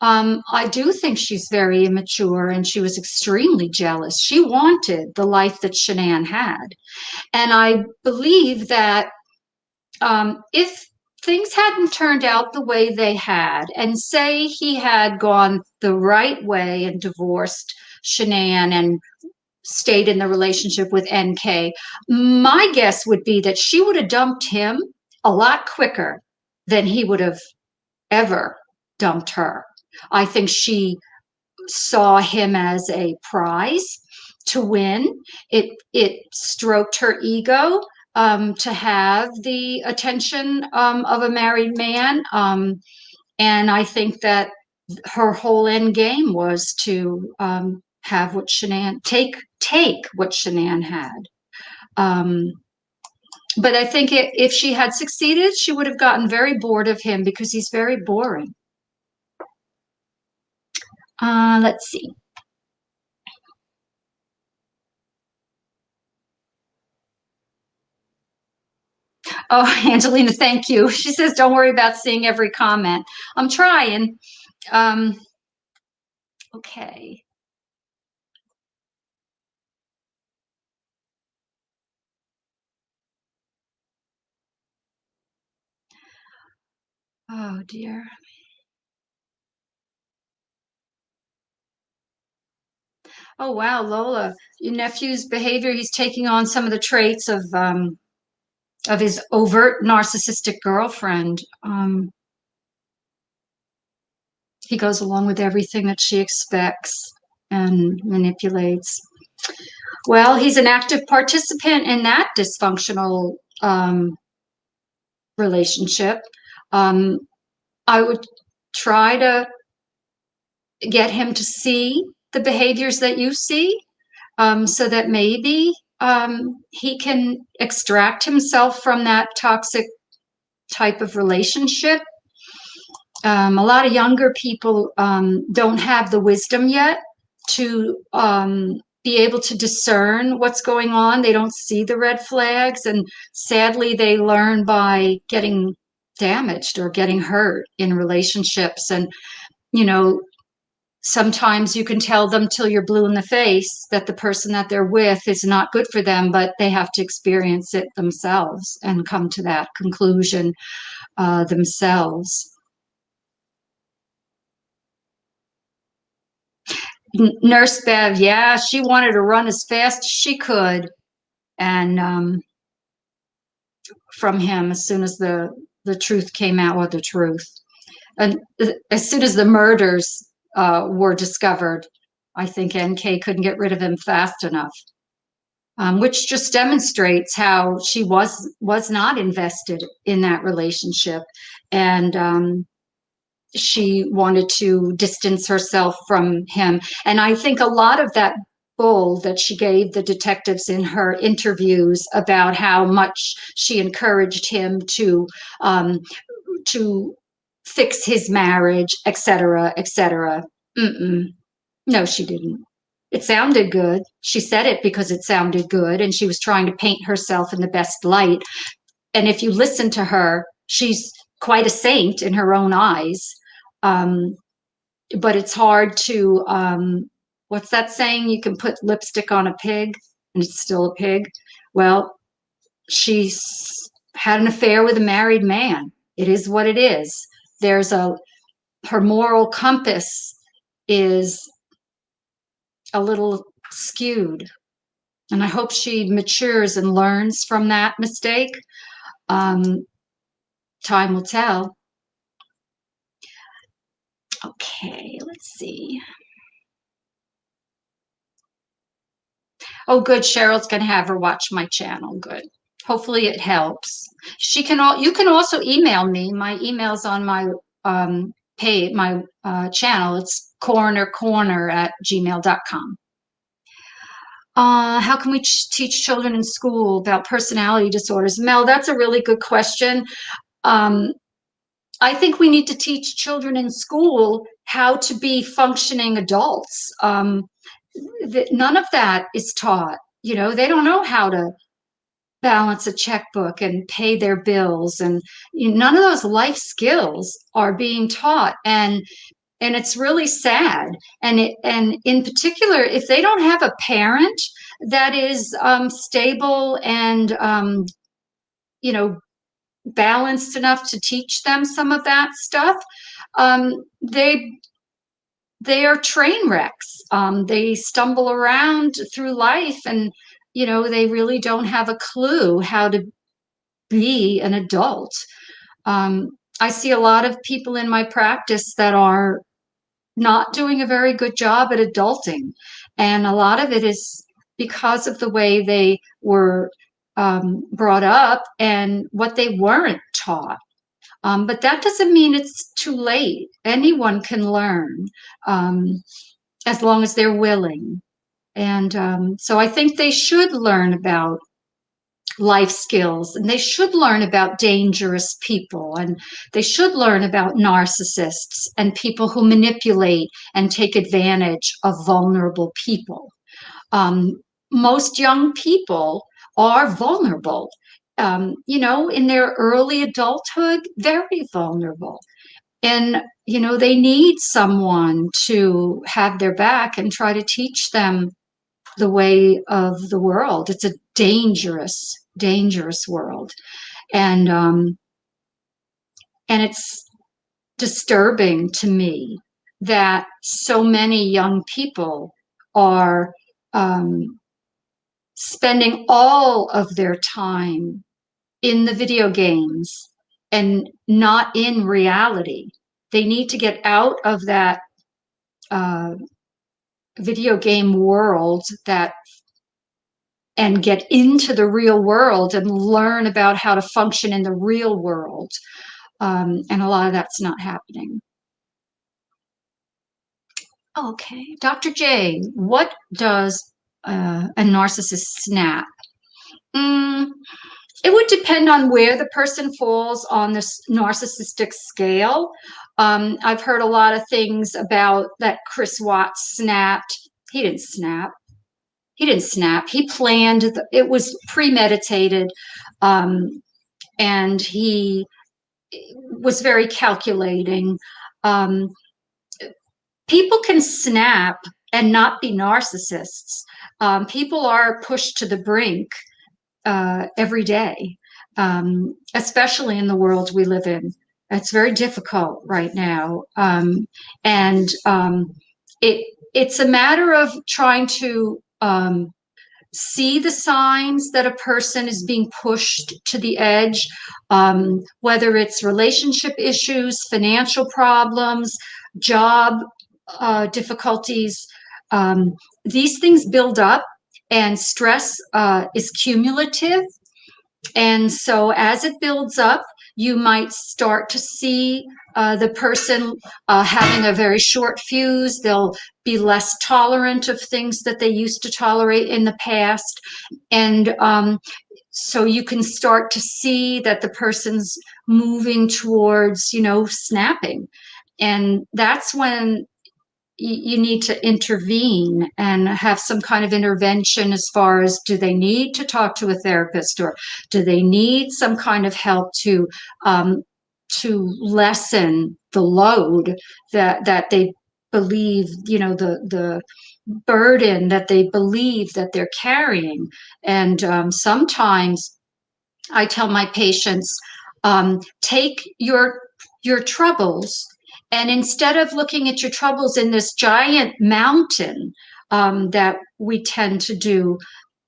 I do think she's very immature and she was extremely jealous. She wanted the life that Shanann had. And I believe that if things hadn't turned out the way they had, and say he had gone the right way and divorced Shanann and stayed in the relationship with NK, my guess would be that she would have dumped him a lot quicker than he would have ever dumped her. I think she saw him as a prize to win. It stroked her ego to have the attention of a married man. And I think that her whole end game was to have what Shanann take what Shanann had. Um, but I think if she had succeeded, she would have gotten very bored of him because he's very boring. Let's see. Oh, Angelina, thank you. She says, don't worry about seeing every comment. I'm trying. Um, okay. Oh, dear. Oh, wow, Lola, your nephew's behavior, he's taking on some of the traits of his overt narcissistic girlfriend. He goes along with everything that she expects and manipulates. Well, he's an active participant in that dysfunctional relationship. Um, I would try to get him to see the behaviors that you see, so that maybe he can extract himself from that toxic type of relationship. A lot of younger people don't have the wisdom yet to be able to discern what's going on. They don't see the red flags, and sadly, they learn by getting damaged or getting hurt in relationships. And, you know, sometimes you can tell them till you're blue in the face that the person that they're with is not good for them, but they have to experience it themselves and come to that conclusion themselves. Nurse Bev, yeah, she wanted to run as fast as she could, and from him as soon as the truth came out, or the truth, and as soon as the murders were discovered, I think NK couldn't get rid of him fast enough, which just demonstrates how she was not invested in that relationship, and she wanted to distance herself from him. And I think a lot of that bull that she gave the detectives in her interviews about how much she encouraged him to fix his marriage, etc., etc. No, she didn't. It sounded good. She said it because it sounded good, and she was trying to paint herself in the best light. And if you listen to her, she's quite a saint in her own eyes. Um, but it's hard to what's that saying? You can put lipstick on a pig and it's still a pig. Well, she's had an affair with a married man. It is what it is. There's a Her moral compass is a little skewed, and I hope she matures and learns from that mistake. Um, Time will tell. Okay, let's see. Oh, good. Cheryl's going to have her watch my channel. Good. Hopefully it helps. You can also email me. My email's on my page, my channel. It's coronercorner@gmail.com. How can we teach children in school about personality disorders? Mel, that's a really good question. Um, I think we need to teach children in school how to be functioning adults. None of that is taught. You know, they don't know how to balance a checkbook and pay their bills, and none of those life skills are being taught. And it's really sad. And in particular, if they don't have a parent that is stable and you know, balanced enough to teach them some of that stuff, um, they they are train wrecks. They stumble around through life, and they really don't have a clue how to be an adult. Um, I see a lot of people in my practice that are not doing a very good job at adulting, and a lot of it is because of the way they were brought up and what they weren't taught. But that doesn't mean it's too late. Anyone can learn, um, as long as they're willing. And so I think they should learn about life skills, and they should learn about dangerous people, and they should learn about narcissists and people who manipulate and take advantage of vulnerable people. Um, Most young people are vulnerable. In their early adulthood, very vulnerable. And, they need someone to have their back and try to teach them the way of the world. It's a dangerous, dangerous world. And and it's disturbing to me that so many young people are spending all of their time in the video games and not in reality. They need to get out of that uh, video game world and get into the real world and learn about how to function in the real world. And a lot of that's not happening. Okay, Dr. J, what does a narcissist snap? Mm, it would depend on where the person falls on this narcissistic scale. I've heard a lot of things about that Chris Watts snapped. He didn't snap. He didn't snap. He planned. It was premeditated, and he was very calculating. Um, People can snap and not be narcissists. People are pushed to the brink every day, especially in the world we live in. It's very difficult right now, and it's a matter of trying to see the signs that a person is being pushed to the edge, whether it's relationship issues, financial problems, job difficulties. These things build up, and stress is cumulative. And so as it builds up, you might start to see the person having a very short fuse. They'll be less tolerant of things that they used to tolerate in the past. And so you can start to see that the person's moving towards, snapping. And that's when you need to intervene and have some kind of intervention, as far as, do they need to talk to a therapist, or do they need some kind of help to lessen the load that they believe, the burden that they believe that they're carrying. And sometimes I tell my patients, take your troubles, and instead of looking at your troubles in this giant mountain that we tend to do,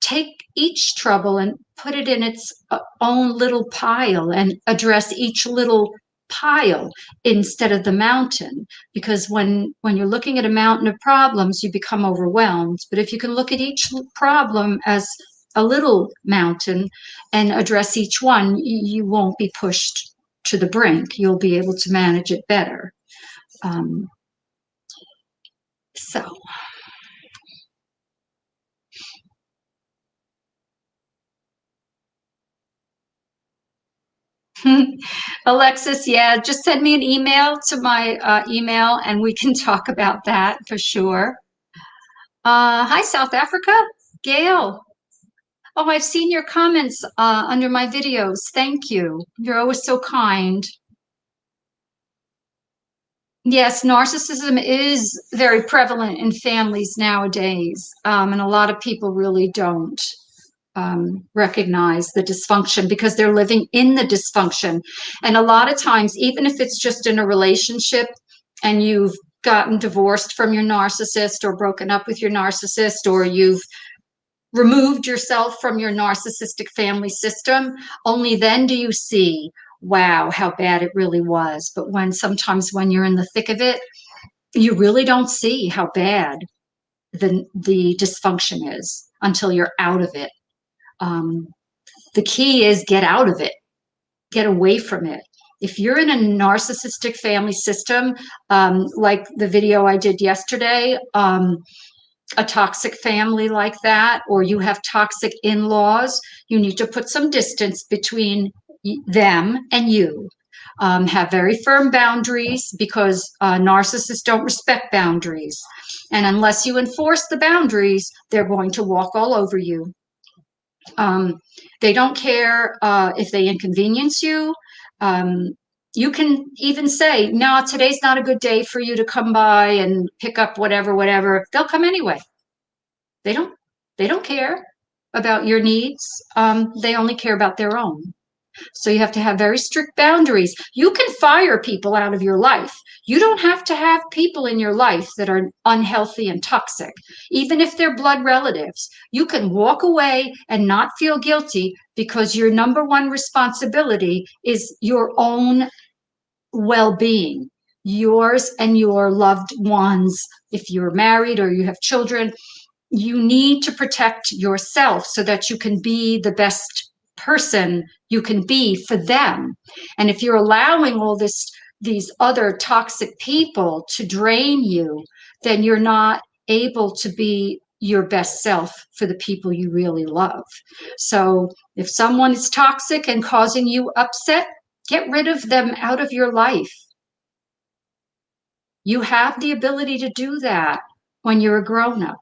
take each trouble and put it in its own little pile and address each little pile instead of the mountain. Because when you're looking at a mountain of problems, you become overwhelmed. But if you can look at each problem as a little mountain and address each one, you won't be pushed to the brink. You'll be able to manage it better. Um, so, Alexis, yeah, just send me an email to my email and we can talk about that for sure. Hi, South Africa. Gail. Oh, I've seen your comments under my videos. Thank you. You're always so kind. Yes, narcissism is very prevalent in families nowadays, and a lot of people really don't recognize the dysfunction because they're living in the dysfunction. And a lot of times, even if it's just in a relationship and you've gotten divorced from your narcissist or broken up with your narcissist, or you've removed yourself from your narcissistic family system, only then do you see, wow, how bad it really was. But sometimes when you're in the thick of it, you really don't see how bad the dysfunction is until you're out of it. Um, the key is get out of it, get away from it. If you're in a narcissistic family system, like the video I did yesterday, a toxic family like that, or you have toxic in-laws, you need to put some distance between them and you. Have very firm boundaries because narcissists don't respect boundaries. And unless you enforce the boundaries, they're going to walk all over you. Um, they don't care if they inconvenience you. Um, you can even say, no, today's not a good day for you to come by and pick up whatever, whatever. They'll come anyway. They don't, they don't care about your needs. They only care about their own. So you have to have very strict boundaries. You can fire people out of your life. You don't have to have people in your life that are unhealthy and toxic. Even if they're blood relatives, you can walk away and not feel guilty because your number one responsibility is your own well-being, yours and your loved ones. If you're married or you have children, you need to protect yourself so that you can be the best person you can be for them. And if you're allowing these other toxic people to drain you, then you're not able to be your best self for the people you really love. So if someone is toxic and causing you upset, get rid of them out of your life. You have the ability to do that when you're a grown-up.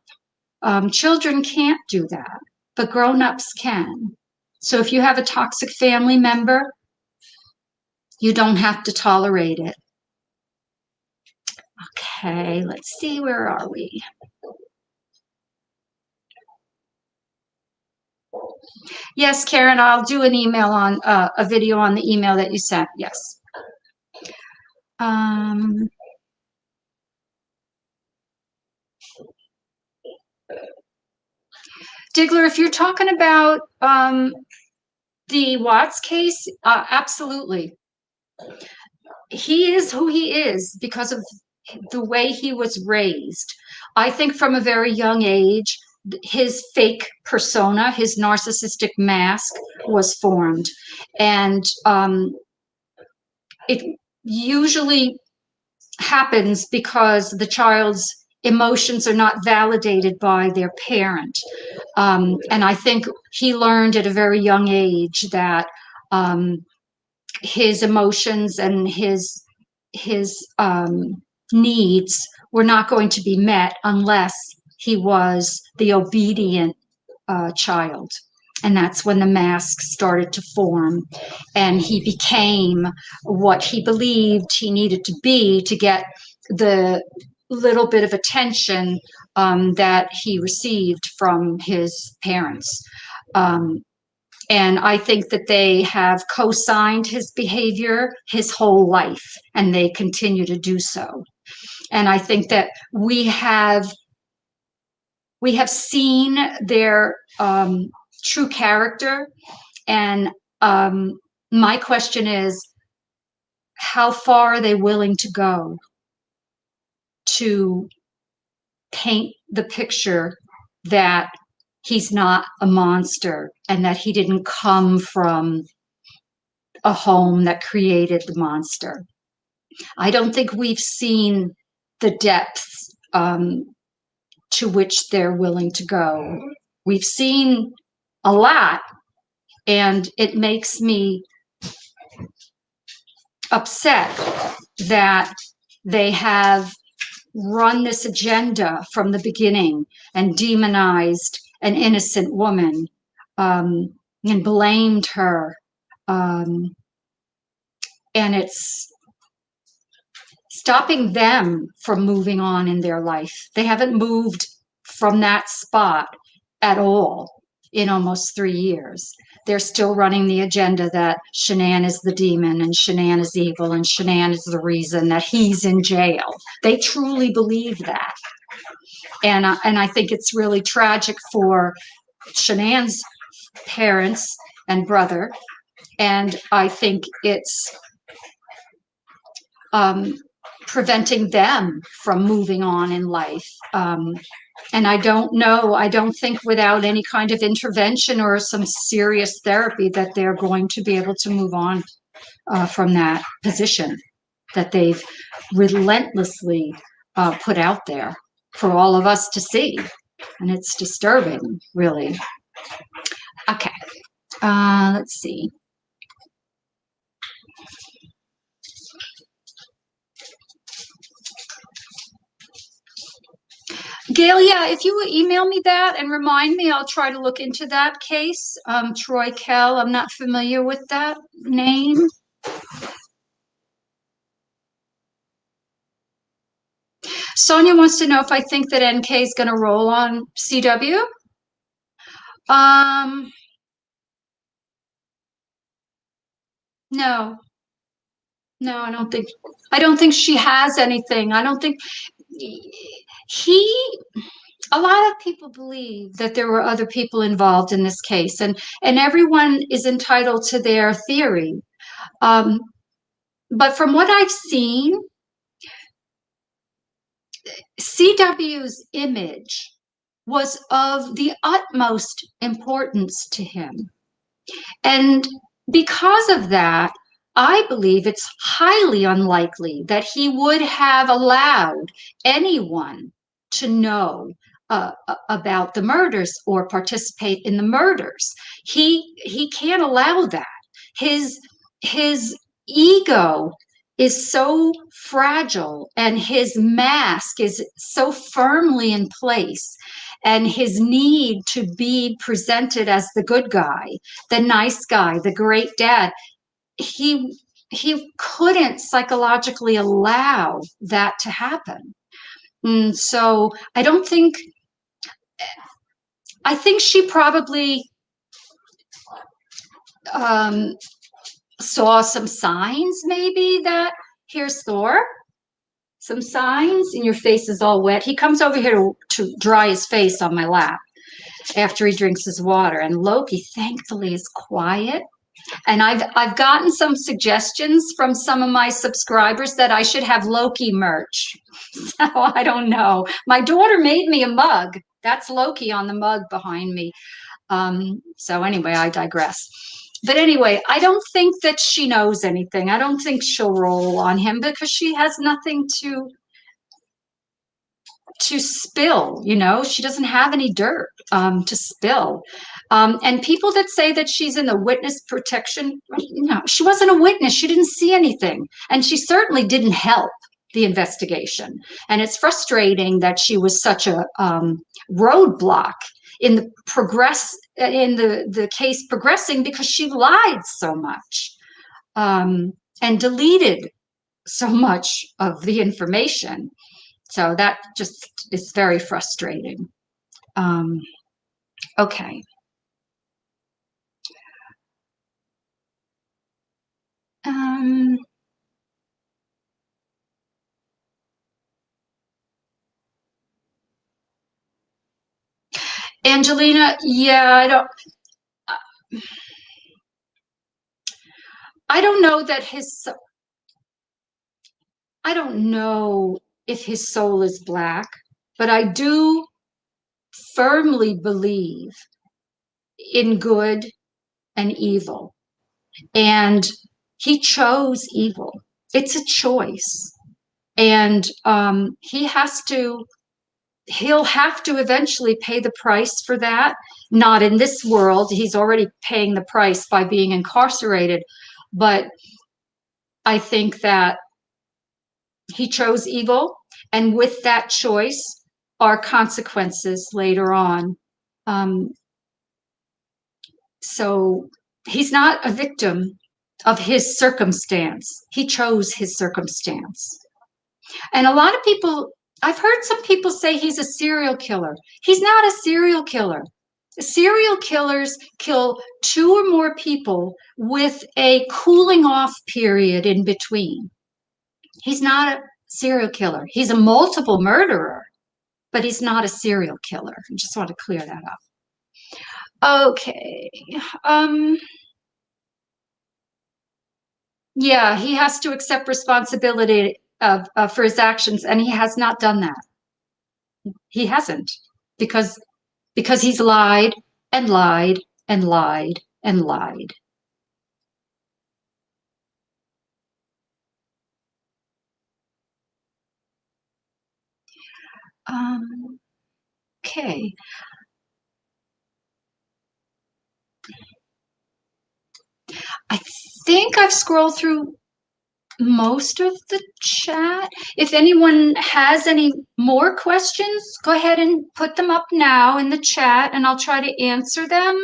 Children can't do that, but grown-ups can. So if you have a toxic family member, you don't have to tolerate it. Okay, let's see, where are we? Yes, Karen, I'll do an email on a video on the email that you sent. Yes. Um, Digler, if you're talking about the Watts case, absolutely. He is who he is because of the way he was raised. I think from a very young age, his fake persona, his narcissistic mask was formed. And it usually happens because the child's emotions are not validated by their parent. And I think he learned at a very young age that his emotions and his needs were not going to be met unless he was the obedient child. And that's when the mask started to form, and he became what he believed he needed to be to get the little bit of attention that he received from his parents. And I think that they have co-signed his behavior his whole life, and they continue to do so. And I think that we have seen their true character. And my question is, how far are they willing to go to paint the picture that he's not a monster and that he didn't come from a home that created the monster? I don't think we've seen the depths to which they're willing to go. We've seen a lot, and it makes me upset that they have run this agenda from the beginning and demonized an innocent woman, and blamed her. And it's stopping them from moving on in their life. They haven't moved from that spot at all in almost 3 years. They're still running the agenda that Shanann is the demon and Shanann is evil and Shanann is the reason that he's in jail. They truly believe that. And I think it's really tragic for Shanann's parents and brother. And I think it's preventing them from moving on in life. And I don't know, I don't think without any kind of intervention or some serious therapy that they're going to be able to move on from that position that they've relentlessly put out there for all of us to see. And it's disturbing, really. Okay, let's see. Gail, yeah, if you would email me that and remind me, I'll try to look into that case. Troy Kell, I'm not familiar with that name. Sonia wants to know if I think that NK is going to roll on CW. No, I don't think she has anything. I don't think a lot of people believe that there were other people involved in this case, and everyone is entitled to their theory. But from what I've seen, CW's image was of the utmost importance to him. And because of that, I believe it's highly unlikely that he would have allowed anyone to know about the murders or participate in the murders. He can't allow that. His ego is so fragile and his mask is so firmly in place, and his need to be presented as the good guy, the nice guy, the great dad, he couldn't psychologically allow that to happen. And so I think she probably saw some signs, maybe, that here's Thor, some signs, and your face is all wet. He comes over here to dry his face on my lap after he drinks his water, and Loki thankfully is quiet. And I've gotten some suggestions from some of my subscribers that I should have Loki merch. So I don't know. My daughter made me a mug. That's Loki on the mug behind me. So anyway, I digress. But anyway, I don't think that she knows anything. I don't think she'll roll on him because she has nothing to spill, she doesn't have any dirt to spill. And people that say that she's in the witness protection, she wasn't a witness. She didn't see anything. And she certainly didn't help the investigation. And it's frustrating that she was such a roadblock in the case progressing, because she lied so much and deleted so much of the information. So that just is very frustrating. Um, okay. Um, Angelina, yeah, I don't know that I don't know if his soul is black, but I do firmly believe in good and evil. And he chose evil. It's a choice. And he'll have to eventually pay the price for that. Not in this world. He's already paying the price by being incarcerated. But I think that he chose evil. And with that choice are consequences later on. Um, so he's not a victim of his circumstance. He chose his circumstance. And a lot of people, I've heard some people say he's a serial killer. He's not a serial killer. Serial killers kill two or more people with a cooling off period in between. He's not a serial killer. He's a multiple murderer, but he's not a serial killer. I just want to clear that up. Okay. Um, yeah, he has to accept responsibility for his actions, and he has not done that. He hasn't, because he's lied and lied and lied and lied. Um, okay. I think I've scrolled through most of the chat. If anyone has any more questions, go ahead and put them up now in the chat and I'll try to answer them.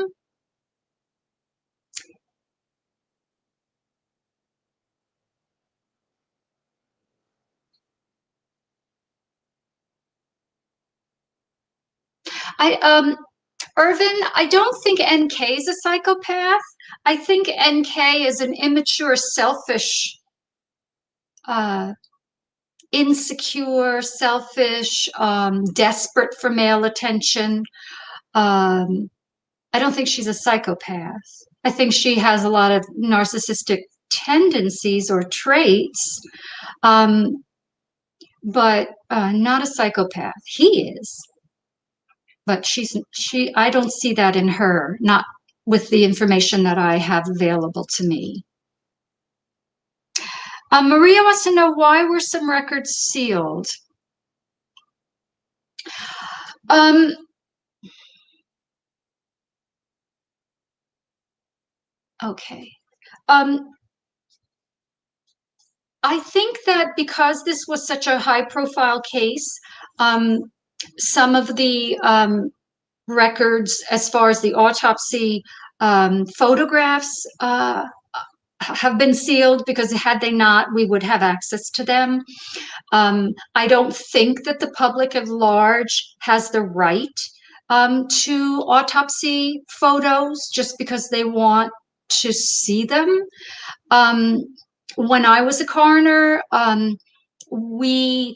I Irvin, I don't think NK is a psychopath. I think NK is an immature, selfish, uh, insecure, selfish, desperate for male attention. Um, I don't think she's a psychopath. I think she has a lot of narcissistic tendencies or traits, um, but not a psychopath. He is, but she. I don't see that in her. Not with the information that I have available to me. Maria wants to know, why were some records sealed? Um, okay. Um, I think that because this was such a high profile case, um, some of the records, as far as the autopsy photographs, have been sealed, because had they not, we would have access to them. I don't think that the public at large has the right to autopsy photos just because they want to see them. Um, when I was a coroner, we,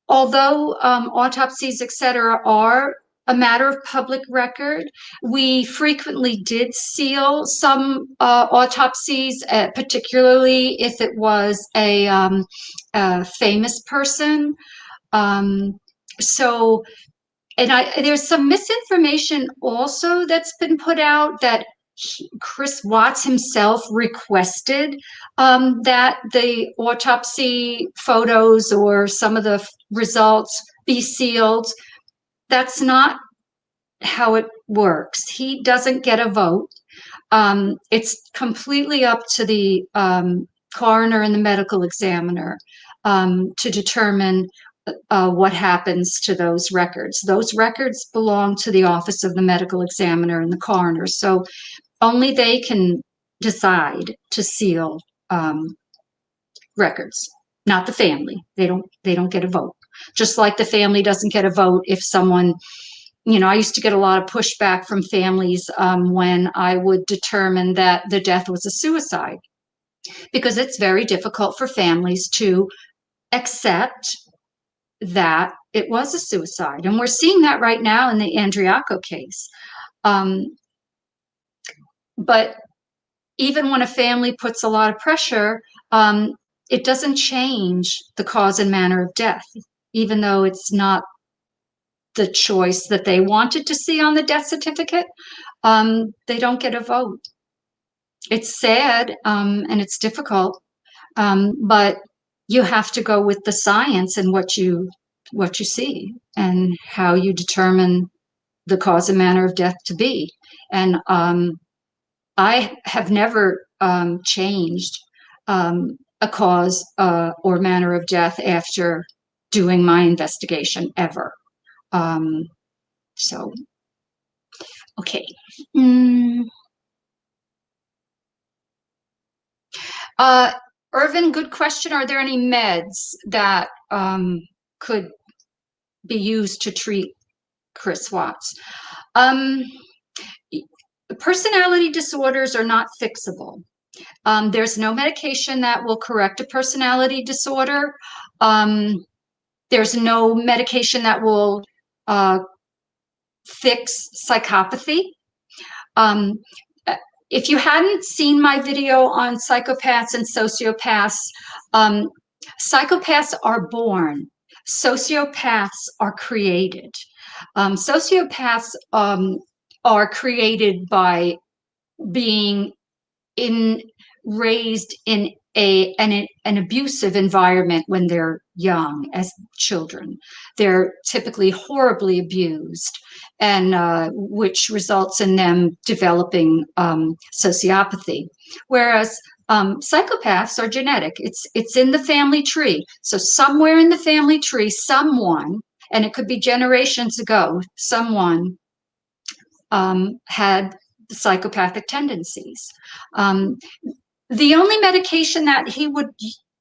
although autopsies, et cetera, are a matter of public record, we frequently did seal some autopsies, particularly if it was a famous person. Um, so, and there's some misinformation also that's been put out that Chris Watts himself requested that the autopsy photos or some of the results be sealed. That's not how it works. He doesn't get a vote. It's completely up to the coroner and the medical examiner to determine what happens to those records. Those records belong to the office of the medical examiner and the coroner. So only they can decide to seal records. not the family. They don't get a vote. Just like the family doesn't get a vote if someone, I used to get a lot of pushback from families when I would determine that the death was a suicide, because it's very difficult for families to accept that it was a suicide. And we're seeing that right now in the Andriaco case. Um, but even when a family puts a lot of pressure, it doesn't change the cause and manner of death, even though it's not the choice that they wanted to see on the death certificate. They don't get a vote. It's sad, and it's difficult, but you have to go with the science and what you see and how you determine the cause and manner of death to be. And I have never changed a cause or manner of death after doing my investigation ever. Um, so, okay. Mm. Uh, Irvin, good question. Are there any meds that could be used to treat Chris Watts? Um, Personality disorders are not fixable. There's no medication that will correct a personality disorder. There's no medication that will fix psychopathy. Um, if you hadn't seen my video on psychopaths and sociopaths, um, psychopaths are born. Sociopaths are created. Sociopaths are created by being raised in an abusive environment when they're young, as children. They're typically horribly abused, and which results in them developing sociopathy. Whereas psychopaths are genetic. It's in the family tree. So somewhere in the family tree, someone, and it could be generations ago, someone had psychopathic tendencies. Um, the only medication that he would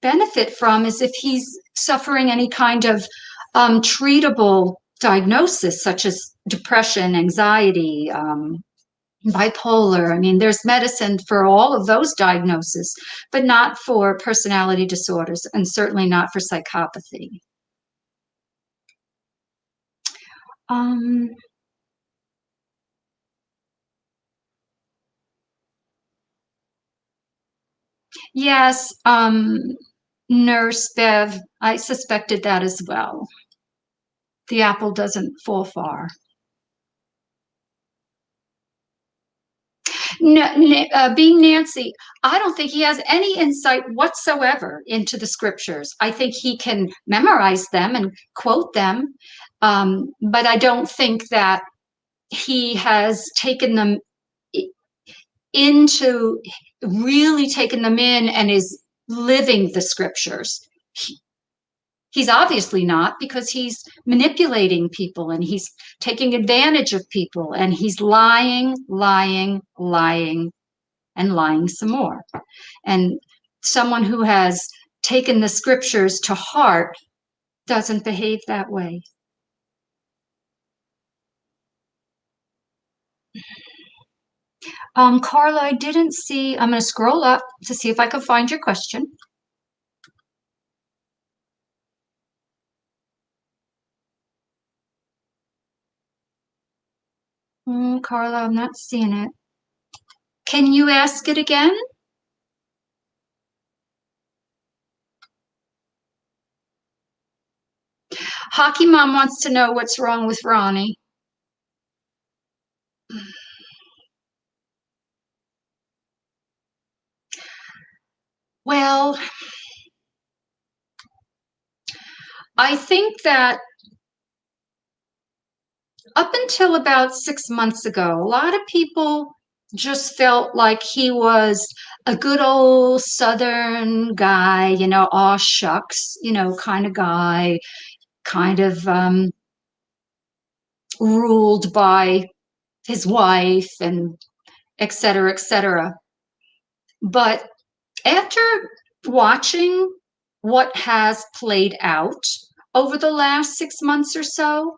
benefit from is if he's suffering any kind of treatable diagnosis, such as depression, anxiety, bipolar. I mean, there's medicine for all of those diagnoses, but not for personality disorders, and certainly not for psychopathy. Um, yes, Nurse Bev, I suspected that as well. The apple doesn't fall far. Being Nancy, I don't think he has any insight whatsoever into the scriptures. I think he can memorize them and quote them, but I don't think that he has taken them into really taken them in and is living the scriptures. He's obviously not, because he's manipulating people and he's taking advantage of people and he's lying, lying, lying, and lying some more. And someone who has taken the scriptures to heart doesn't behave that way. Carla, I didn't see, I'm going to scroll up to see if I can find your question. Carla, I'm not seeing it. Can you ask it again? Hockey Mom wants to know what's wrong with Ronnie. Well, I think that up until about 6 months ago, a lot of people just felt like he was a good old Southern guy, aw shucks, kind of guy, kind of ruled by his wife and et cetera, et cetera. But after watching what has played out over the last 6 months or so,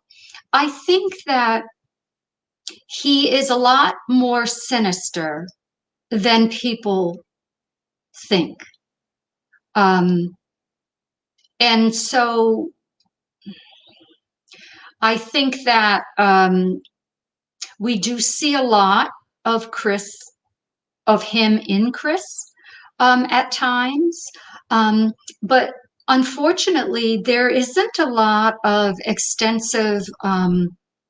I think that he is a lot more sinister than people think. Um, and so I think that we do see a lot of him in Chris at times. But unfortunately, there isn't a lot of extensive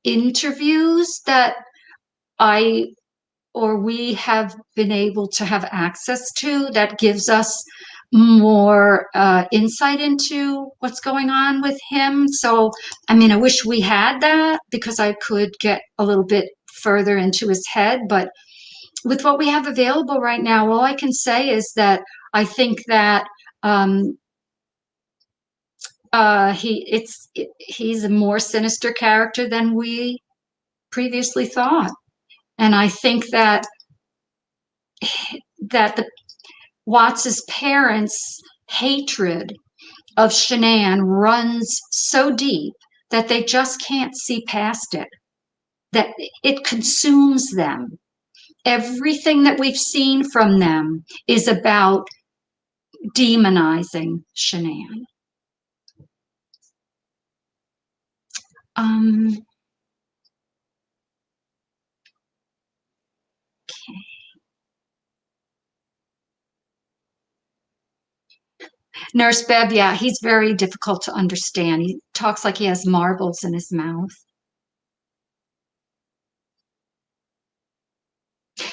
interviews that I or we have been able to have access to that gives us more insight into what's going on with him. So, I mean, I wish we had that because I could get a little bit further into his head. But with what we have available right now, all I can say is that I think that um, he's a more sinister character than we previously thought, and I think that the Watts's parents' hatred of Shanann runs so deep that they just can't see past it, that it consumes them. Everything that we've seen from them is about demonizing Shanann. Um, Nurse Bev, yeah, he's very difficult to understand. He talks like he has marbles in his mouth.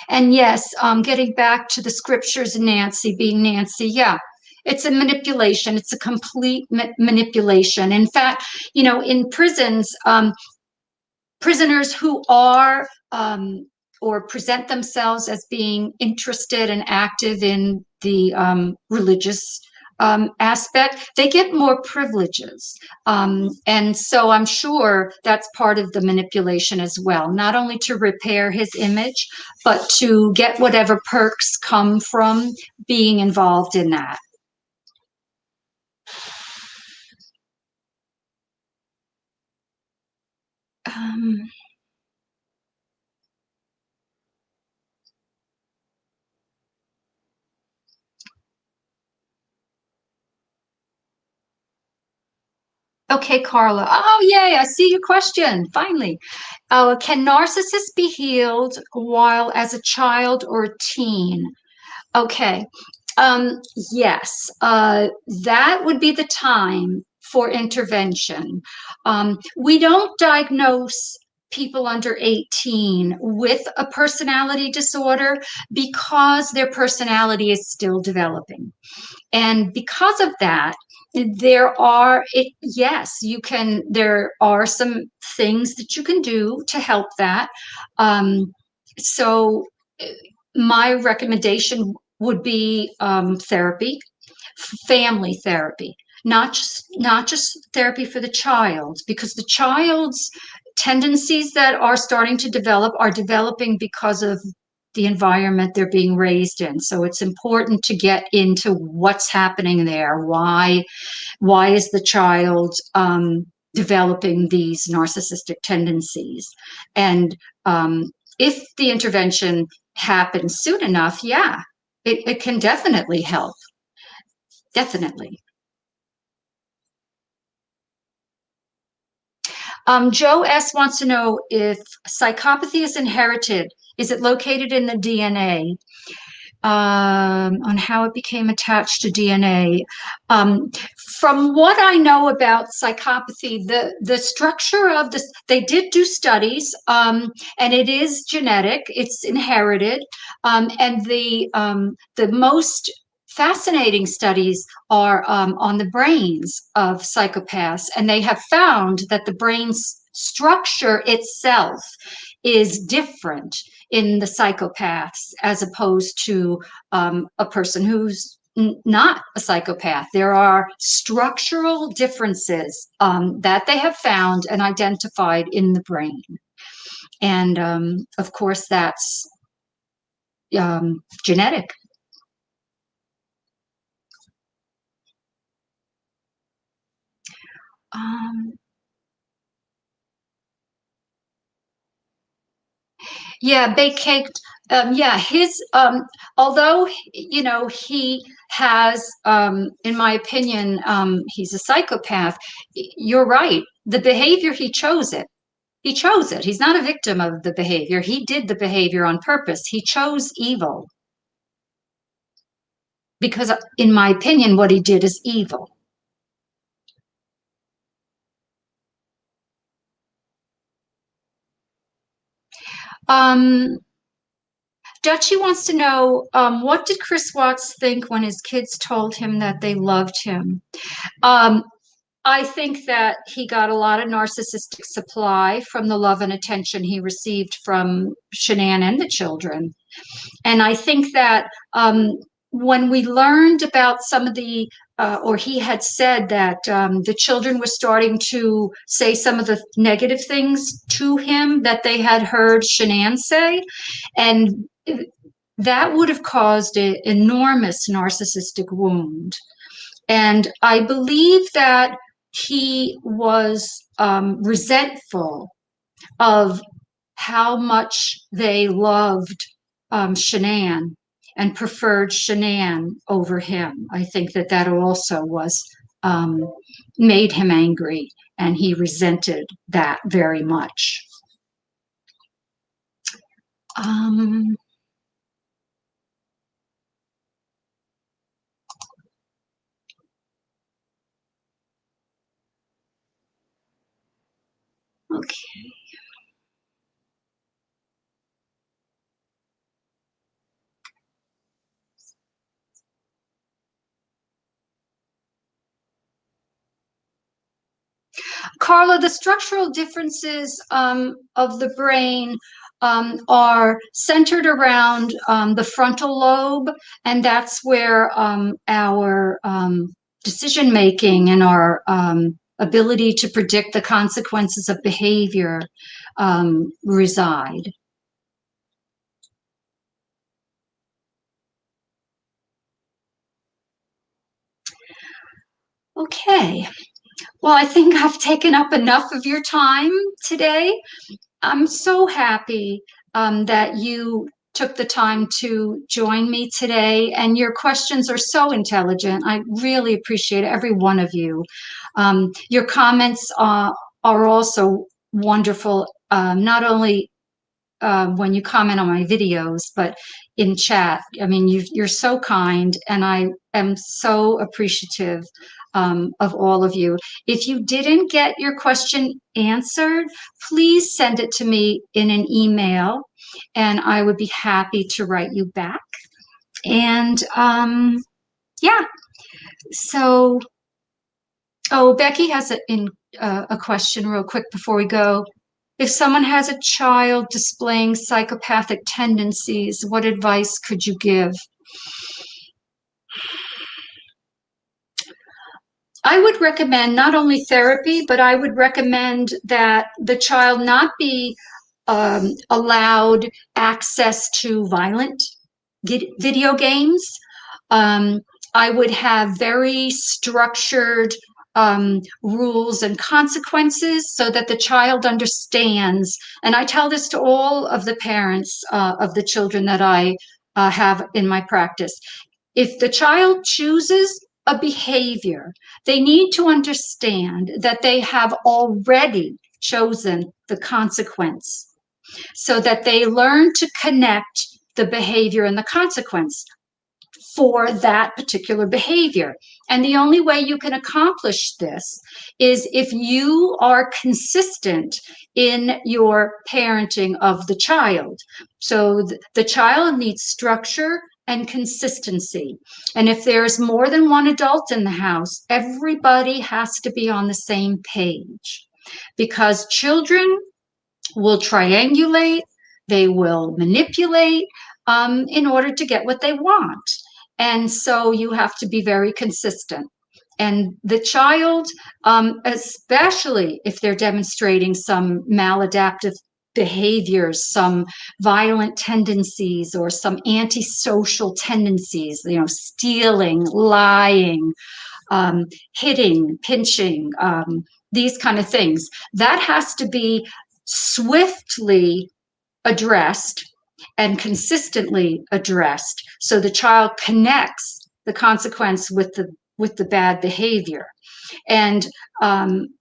And yes, getting back to the scriptures, Nancy being Nancy, yeah, it's a manipulation. It's a complete manipulation. In fact, in prisons, prisoners who are or present themselves as being interested and active in the religious aspect, they get more privileges. And so I'm sure that's part of the manipulation as well, not only to repair his image, but to get whatever perks come from being involved in that. Um, okay, Carla. Oh, yay, I see your question. Finally. Can narcissists be healed while as a child or a teen? Okay. Um, yes, that would be the time for intervention. We don't diagnose people under 18 with a personality disorder because their personality is still developing. And because of that, yes, there are some things that you can do to help that. So my recommendation would be therapy, family therapy, not just therapy for the child, because the child's tendencies that are starting to develop are developing because of the environment they're being raised in. So it's important to get into what's happening there. Why is the child developing these narcissistic tendencies? And if the intervention happens soon enough, yeah, it can definitely help. Definitely. Joe S. wants to know if psychopathy is inherited. Is it located in the DNA? On how it became attached to DNA. Um, from what I know about psychopathy, the structure of this, they did do studies, and it is genetic, it's inherited, and the most fascinating studies are on the brains of psychopaths, and they have found that the brain's structure itself is different in the psychopaths as opposed to a person who's not a psychopath. There are structural differences that they have found and identified in the brain. And of course, that's genetic. Um, yeah, baked cake. Yeah, his although he has, in my opinion, he's a psychopath. You're right. The behavior he chose it. He chose it. He's not a victim of the behavior. He did the behavior on purpose. He chose evil because, in my opinion, what he did is evil. Um, Dutchie wants to know, what did Chris Watts think when his kids told him that they loved him? Um, I think that he got a lot of narcissistic supply from the love and attention he received from Shanann and the children. And I think that, when we learned about some of the, or he had said that, the children were starting to say some of the negative things to him that they had heard Shanann say, and that would have caused an enormous narcissistic wound. And I believe that he was, resentful of how much they loved, Shanann and preferred Shanann over him. I think that that also was, um, made him angry, and he resented that very much. Um, okay. Carla, the structural differences, of the brain, are centered around, the frontal lobe, and that's where, our, decision making and our, ability to predict the consequences of behavior, reside. Okay. Well, I think I've taken up enough of your time today. I'm so happy, that you took the time to join me today, and your questions are so intelligent. I really appreciate every one of you. Your comments, are also wonderful, not only, when you comment on my videos, but in chat. I mean, you're so kind, and I am so appreciative, of all of you. If you didn't get your question answered, please send it to me in an email, and I would be happy to write you back. And, yeah, so, oh, Becky has a question real quick before we go. If someone has a child displaying psychopathic tendencies, what advice could you give? I would recommend not only therapy, but I would recommend that the child not be, allowed access to violent video games. Um, I would have very structured, rules and consequences so that the child understands. And I tell this to all of the parents, of the children that I, have in my practice. If the child chooses a behavior, they need to understand that they have already chosen the consequence, so that they learn to connect the behavior and the consequence for that particular behavior. And the only way you can accomplish this is if you are consistent in your parenting of the child. So the child needs structure and consistency. And if there's more than one adult in the house, everybody has to be on the same page, because children will triangulate, they will manipulate, in order to get what they want. And so you have to be very consistent. And the child, especially if they're demonstrating some maladaptive behaviors, some violent tendencies, or some antisocial tendencies, stealing, lying, hitting, pinching, these kind of things. That has to be swiftly addressed and consistently addressed so the child connects the consequence with the bad behavior. And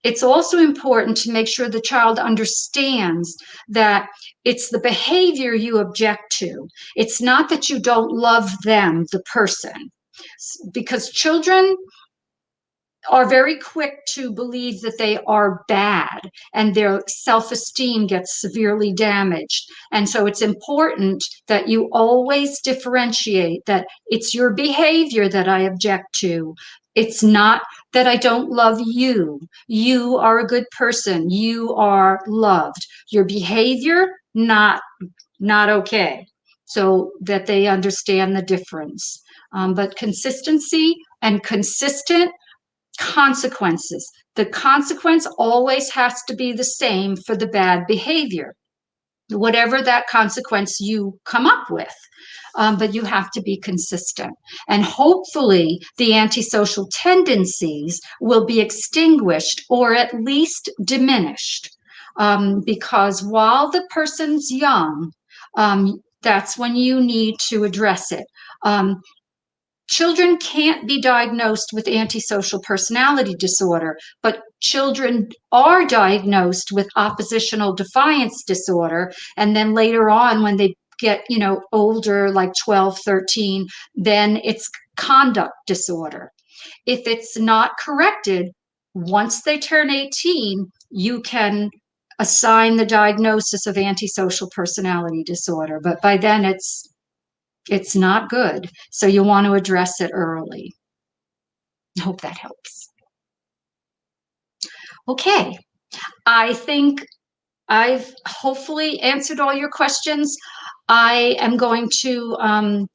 it's also important to make sure the child understands that it's the behavior you object to. It's not that you don't love them, the person, because children are very quick to believe that they are bad and their self-esteem gets severely damaged. And so it's important that you always differentiate that it's your behavior that I object to. It's not that I don't love you. You are a good person. You are loved. Your behavior, not okay. So that they understand the difference. But consistency and consistent consequences. The consequence always has to be the same for the bad behavior, whatever that consequence you come up with. But you have to be consistent. And hopefully the antisocial tendencies will be extinguished or at least diminished. Because while the person's young, that's when you need to address it. Children can't be diagnosed with antisocial personality disorder, but children are diagnosed with oppositional defiance disorder. And then later on, when they get, older, like 12, 13, then it's conduct disorder. If it's not corrected, once they turn 18, you can assign the diagnosis of antisocial personality disorder. But by then it's not good. So you want to address it early. I hope that helps. Okay. I think I've hopefully answered all your questions. I am going to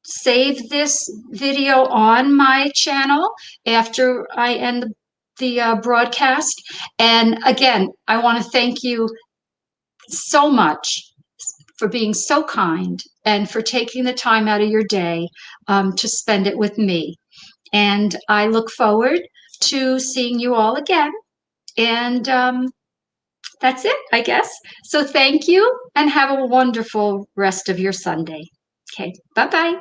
save this video on my channel after I end the broadcast. And again, I want to thank you so much for being so kind and for taking the time out of your day to spend it with me. And I look forward to seeing you all again. And that's it, I guess. So thank you and have a wonderful rest of your Sunday. Okay, bye-bye.